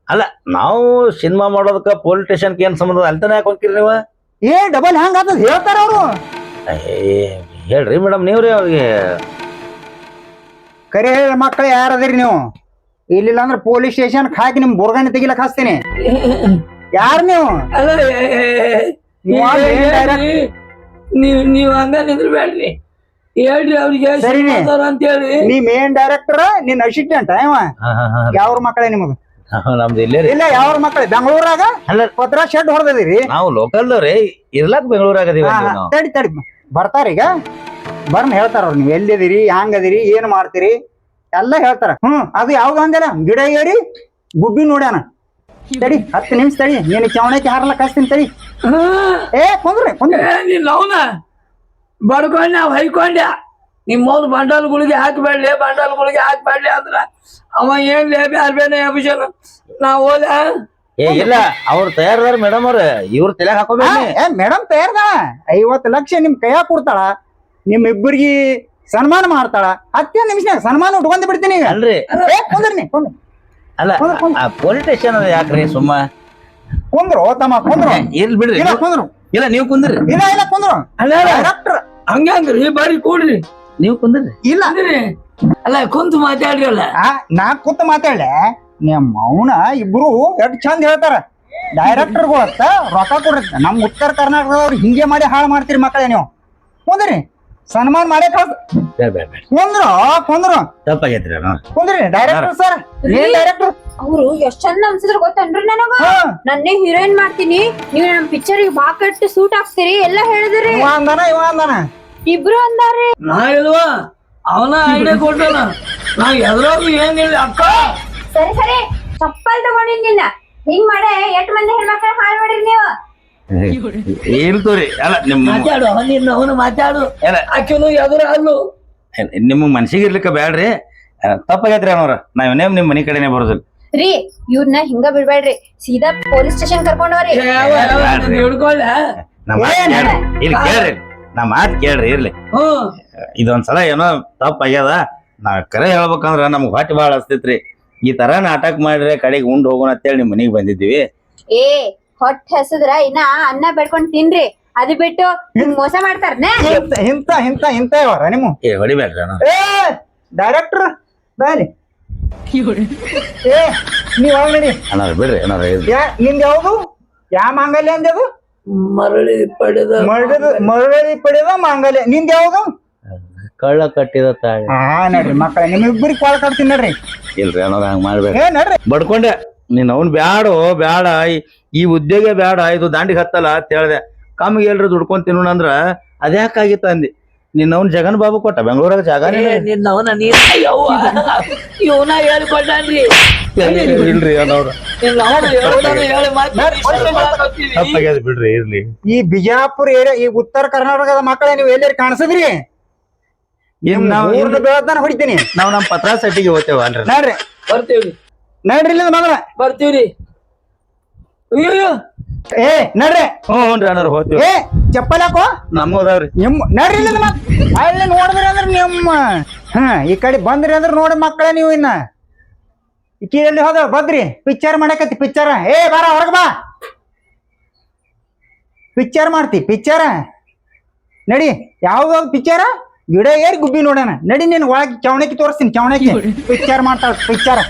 ಅಲ್ಲ ನಾವು ಸಿನಿಮಾ ಮಾಡೋದಕ್ಕ ಪೊಲೀಸ್ ಸ್ಟೇಷನ್ಗೆ ಏನ್ ಸಂಬಂಧ ಅಲ್ತಾನೆ ಯಾಕೆ ಹೋಗ್ತೀರಿ ನೀವು? ಡಬಲ್ ಹ್ಯಾಂಗ ಆತದ ಹೇಳ್ತಾರ ಅವ್ರು. ಹೇಳ್ರಿ ಮೇಡಮ್, ನೀವ್ರಿ ಅವ್ರಿಗೆ ಕರೆ ಹೇಳ ಮಕ್ಕಳು ಯಾರದಿರಿ ನೀವು? ಇಲ್ಲಿಲ್ಲ ಅಂದ್ರೆ ಪೊಲೀಸ್ ಸ್ಟೇಷನ್ ಹಾಕಿ ನಿಮ್ ಬುರ್ಗಾಣಿ ತೆಗಿಲಕ್ ಹಚ್ತೀನಿ. ಯಾರು ನೀವು? ಅಲ್ಲ ನೀವು ನೀವ್ ಹಂಗ ನಿಂದ್ರಬೇಡ್ರಿ, ಹೇಳ್ರಿ ಅವ್ರಿಗೆ ಸರಿನೇ. ಅಂತ ಹೇಳಿ. ನೀ ಮೇನ್ ಡೈರೆಕ್ಟರ್, ನಿನ್ ಅಸಿಸ್ಟೆಂಟ್ ಯಾವ್ರ ಮಕ್ಕಳೇ ನಿಮ್ದು? ನಮ್ದು ಇಲ್ಲೇ ರೀ. ಇಲ್ಲ ಯಾವ್ರ ಮಕ್ಕಳೇ? ಬೆಂಗಳೂರಾಗ ಅಲ್ಲ ಪತ್ರ ಶೆಡ್ ಹೊಡೆದಿರಿ. ನಾವು ಲೋಕಲ್ ರೀ, ಇರ್ಲಾಕ್ ಬೆಂಗಳೂರಾಗ ಅದೀವಿ ನಾವು. ತಡಿ ತಡಿ ಬರ್ತಾರೀಗ, ಬರ್ನ ಹೇಳ್ತಾರ ಅವ್ರು. ನೀವು ಎಲ್ಲಿದಿರಿ, ಹ್ಯಾಂಗದಿರಿ, ಏನ್ ಮಾಡ್ತೀರಿ ಎಲ್ಲ ಹೇಳ್ತಾರ. ಅದು ಯಾವ್ದು ಅಂದಿಲ್ಲ, ಗಿಡ ಏರಿ ಗುಬ್ಬಿ ನೋಡ್ಯಾನ. ತಡಿ 10 ನಿಮಿಷ ತಡಿ, ನೀನು ಚವಣಕ್ಕೆ ಹಾರಲಕ್ ಹಚ್ತೀನಿ ತಡಿ. ಕುಂದ್ರಿ ಕುಂದ್ರಿ. ನೀನ್ ಅವನ ಬಡ್ಕೊಂಡ್ ನಾವ್ ಹೈಕೊಂಡ್ಯ ನಿಮ್ಮವ್ನು ಬಂಡಲ್ಗಳಿಗೆ ಹಾಕ್ಬೇಡ್ಲಿ, ಬಂಡಲ್ಗಳಿಗೆ ಹಾಕ್ಬೇಡ್ಲಿ ಅಂದ್ರ ಅವ ಏನ್ ಬ್ಯಾರ್ಬೇನೆ ಅಭಿಷೇಕ ನಾವ್ ಹೋದ. ಇಲ್ಲ ಅವ್ರು ತಯಾರದಾರ ಮೇಡಮ್ ಅವ್ರ, ಇವ್ರ ತಲೆಯಾಗ ಹಾಕೋಬೇಡಿ. ಮೇಡಮ್ ತಯಾರದ 50 ಲಕ್ಷ ನಿಮ್ ಕೈಯಾಗ ಕೊಡ್ತಾಳ, ನಿಮ್ ಇಬ್ಬರಿಗೆ ಸನ್ಮಾನ ಮಾಡ್ತಾಳ. 10 ನಿಮಿಷ ಸನ್ಮಾನ ಉಟ್ಕೊಂಡ್ ಬಿಡ್ತೀನಿ ಈಗ. ಅಲ್ರಿ ಕುಂದ್ರಿ ಕುಂದ್ರಿ ಅಲ್ಲ ಪೊಲೀಸ್ ಸ್ಟೇಷನ್ ಅದ ಯಾಕ್ರಿ ಸುಮ್ಮ ಕುಂದ್ರು ತಮ್ಮ ಕುಂದ್ರು. ಇರ್ಲಿ ಬಿಡ್ರಿ. ಇಲ್ಲ ಕುಂದ್ರು, ಇಲ್ಲ ನೀವು ಕುಂದ್ರಿ. ಇಲ್ಲ ಇಲ್ಲ ಕುಂದ್ರು. ಡೈರೆಕ್ಟರ್ ಹಂಗ್ರಿ ಬಾರಿ ಕೂಡ್ರಿ, ನೀವು ಕುಂದ್ರಿ. ಇಲ್ಲ ಕುಂದ್ರಿ. ಅಲ್ಲ ಕುಂತು ಮಾತಾಡ್ರಿ. ಅಲ್ಲ ನಾ ಕೂತ್ ಮಾತಾಡ್ಲೆ, ನಿಮ್ಮ ಮೌನ ಇಬ್ರು ಎಷ್ಟ್ ಚಂದ ಹೇಳ್ತಾರ. ಡೈರೆಕ್ಟರ್ಗಳು ಅಂತ ರೊಕ್ಕ ಕೊಡ್ರಿ. ನಮ್ ಉತ್ತರ ಕರ್ನಾಟಕದವ್ರು ಹಿಂಗೆ ಮಾಡಿ ಹಾಳು ಮಾಡ್ತೀರಿ ಮಕ್ಕಳೇ ನೀವು. ಕುಂದ್ರಿ ಸನ್ಮಾನ ಮಾಡೇ ಕಳ್ಸ. ಕುಂದ್ರು ಕುಂದ್ರು ತಪ್ಪಾಗೈತ್ರಿ ಕುಂದ್ರಿ. ಡೈರೆಕ್ಟರ್ ಸರ್, ಏನ್ ಡೈರೆಕ್ಟರ್ ಅವ್ರು ಎಷ್ಟ್ ಚಂದ ಅನ್ಸಿದ್ರು ಗೊತ್ತೇನ್ರಿ ನನಗ. ನನ್ನೇ ಹೀರೋಯಿನ್ ಮಾಡ್ತೀನಿ, ನೀವ್ ನಮ್ ಪಿಕ್ಚರ್ ಬಾ ಕಟ್ಟಿ ಸೂಟ್ ಹಾಕ್ತೀರಿ ಎಲ್ಲ ಹೇಳಿದ್ರಿ. ಇವ ಅಂದಾನ ಇಬ್ರು ಅಂದಾರಿ. ನಾ ಇಲ್ವಾ ಅವನ ಐಡಿಯಾ ಕೊಟ್ಟನ, ನಾ ಎದ್ರಾಗ ಏನಿಲ್ಲ ಅಕ್ಕ. ಸರಿ ಸರಿ ಚಪ್ಪಲ್ ತಗೊಂಡಿನ್ ನಿನ್ನ ಹಿಂಗ್ ಮಾಡೆ 8 ಮಂದಿ ಹೆಣ್ಮಕ್ಳ ಹಾಳ್ ಮಾಡಿರಿ ನೀವು. ಇಲ್ತೋರಿ. ಅಲ್ಲ ನಿಮ್ಮ ಮಾತಾಡು ನಿನ್ನ ಅವನು ಮಾತಾಡು. ಎಲ್ಲ ಆಕಿನು ಎದುರ ಅಲ್ಲು ನಿಮ್ಮ ಮನ್ಸಿಗೆ ಇರ್ಲಿಕ್ಕ ಬ್ಯಾಡ್ರಿ. ತಪ್ಪಾಗೈತ್ರಿ ಅನ್ನೋರ, ನಾವೇನೇ ನಿಮ್ ಮನಿ ಕಡೆನೆ ಬರೋದಿಲ್ಲ ರೀ. ಇವ್ರನ್ನ ಹಿಂಗ ಬಿಡ್ಬೇಡ್ರಿ, ಸೀದಾ ಪೊಲೀಸ್ ಸ್ಟೇಷನ್ ಕರ್ಕೊಂಡವ್ರಿ. ಹಿಡ್ಕೊಳ್ಳ. ನಮ್ಮ ಇಲ್ಲಿ ಕೇಳ್ರಿ, ನಮ್ಮ ಮಾತು ಕೇಳ್ರಿ. ಇರ್ಲಿ, ಇದೊಂದ್ಸಲ ಏನೋ ತಪ್ಪಾಗ್ಯದ. ನಾ ಕರೆ ಹೇಳ್ಬೇಕಂದ್ರ ನಮ್ಗ್ ಹೊಟ್ಟೆ ಬಾಳ ಹಸ್ತೈತ್ರಿ. ಈ ತರ ನಾಟಕ ಮಾಡ್ರೆ ಕಡೆಗೆ ಉಂಡ್ ಹೋಗೋಣ ಅಂತೇಳಿ ನಿಮ್ ಮನಿಗ್ ಬಂದಿದ್ದೀವಿ. ಹೊಟ್ಟೆ ಹಸದ್ರ ಇನ್ನ ಅನ್ನ ಬೆಡ್ಕೊಂಡ್ ತಿನ್ರಿ, ಅದು ಬಿಟ್ಟು ಹಿಂಗ್ ಮೋಸ ಮಾಡ್ತಾರನ. ಇಂತ ಇಂತ ಇಂತ ಇವರ ನಿಮ್ಮ ಹೊಡಿಬೇಡ್ರಿ ಅಣ್ಣ. ಡೈರೆಕ್ಟರ್ ಬಾಲಿ. ನೀವ್ ಯಾವಾಗ ನಡಿ ಅಣ್ಣ ಬಿಡ್ರಿ ಅಣ್ಣ. ನಿಂದ ಯಾವ್ದು? ಯಾವ ಮಾಂಗಲ್ಯ ಅಂದದು? ಮರಳಿ ಪಡೆದ ಮರಳಿ ಪಡೆದ ಮಾಂಗಲ್ಯ. ನಿಂದ ಯಾವ್ದು? ಕಳ್ಳ ಕಟ್ಟಿದ ತಾಳಿ. ನಡ್ರಿ ಮಕ್ಕಳ, ನಿಮ್ಮಿಬ್ಬರಿಗೆ ಕಾಲ್ ಕಟ್ತೀನಿ ನಡ್ರಿ. ಇಲ್ರಿ ಅನ್ನೋದು ಹಂಗ ಮಾಡ್ಬೇಡ್ರಿ. ನಡ್ರಿ ಬಡ್ಕೊಂಡೆ ನೀನ್ ಅವ್ನ್ ಬ್ಯಾಡ ಬ್ಯಾಡ, ಈ ಉದ್ಯೋಗ ಬ್ಯಾಡ, ಇದು ದಾಂಡಿಗೆ ಹತ್ತಲ್ಲ ಅಂತ ಹೇಳ್ದೆ. ಕಮ್ಮಿಗೆ ಎಲ್ರು ದುಡ್ಕೊಂಡ್ ತಿನ್ನೋಣ ಅಂದ್ರ ಅದ್ಯಾಕಾಗಿತ್ತ ಅಂದಿ. ನಿನ್ನ ಅವ್ನ ಜಗನ್ ಬಾಬು ಕೊಟ್ಟ ಬೆಂಗಳೂರಾಗ ಜಾಗ. ನಿನ್ನವನ ಇವನ ಹೇಳ್ಕೊಟ್ಟಾನ್ರಿ. ಇಲ್ರಿ ಅನ್ನೋರು ತಪ್ಪಾಗ್ಯದ ಬಿಡ್ರಿ. ಇರ್ಲಿ, ಈ ಬಿಜಾಪುರ ಏರಿಯಾ, ಈ ಉತ್ತರ ಕರ್ನಾಟಕದ ಮಕ್ಕಳೇ ನೀವು ಎಲ್ಲಾರು ಕಾಣಿಸಿದ್ರಿ? ಬೆಳತಾನ ಹೊಡಿತೀನಿ. ನಾವ್ ನಮ್ ಪತ್ರ ಸೆಟ್ಟಿಗೆ ಹೋಗ್ತೇವ ಅಲ್ರಿ. ನಡ್ರಿ ಬರ್ತೀವ್ರಿ, ನಡ್ರಿ ಇಲ್ಲ ಮಗಳ ಬರ್ತೀವ್ರಿ. ಅಯ್ಯೋ ನಡ್ರಿ. ಹ್ಞೂನ್ರಿ ಅನ್ನೋರು ಹೋಗ್ತೀವಿ. ಚಪ್ಪಲ್ ಹಾಕೋ ನಮ್ಗ ಅದಾವ್ರಿ. ನಡ್ರಿ ಇಲ್ಲ ಅಲ್ಲಿ ನೋಡಿದ್ರಿ ಅಂದ್ರ ನಿಮ್ಮ ಈ ಕಡೆ ಬಂದ್ರಿ ಅಂದ್ರ ನೋಡಿ ಮಕ್ಕಳೇ ನೀವು. ಇನ್ನ ಈಕಿಯಲ್ಲಿ ಹೋದ ಬದ್ರಿ ಪಿಕ್ಚರ್ ಮಾಡಕತ್ತಿ. ಪಿಕ್ಚರ್ ಬಾರ ಹೊರಗ ಬಾ, ಪಿಕ್ಚರ್ ಮಾಡ್ತಿ. ಪಿಕ್ಚರ್ ನಡಿ. ಯಾವ್ದು ಪಿಕ್ಚರ? ಗಿಡ ಏರಿ ಗುಬ್ಬಿ ನೋಡೋಣ ನಡಿ. ನೀನ್ ಒಳಗೆ ಚವಣಕಿ ತೋರಿಸ್ತೀನಿ. ಚವಣಕಿ ಪಿಕ್ಚರ್ ಮಾಡ್ತಾಳ. ಪಿಕ್ಚರ್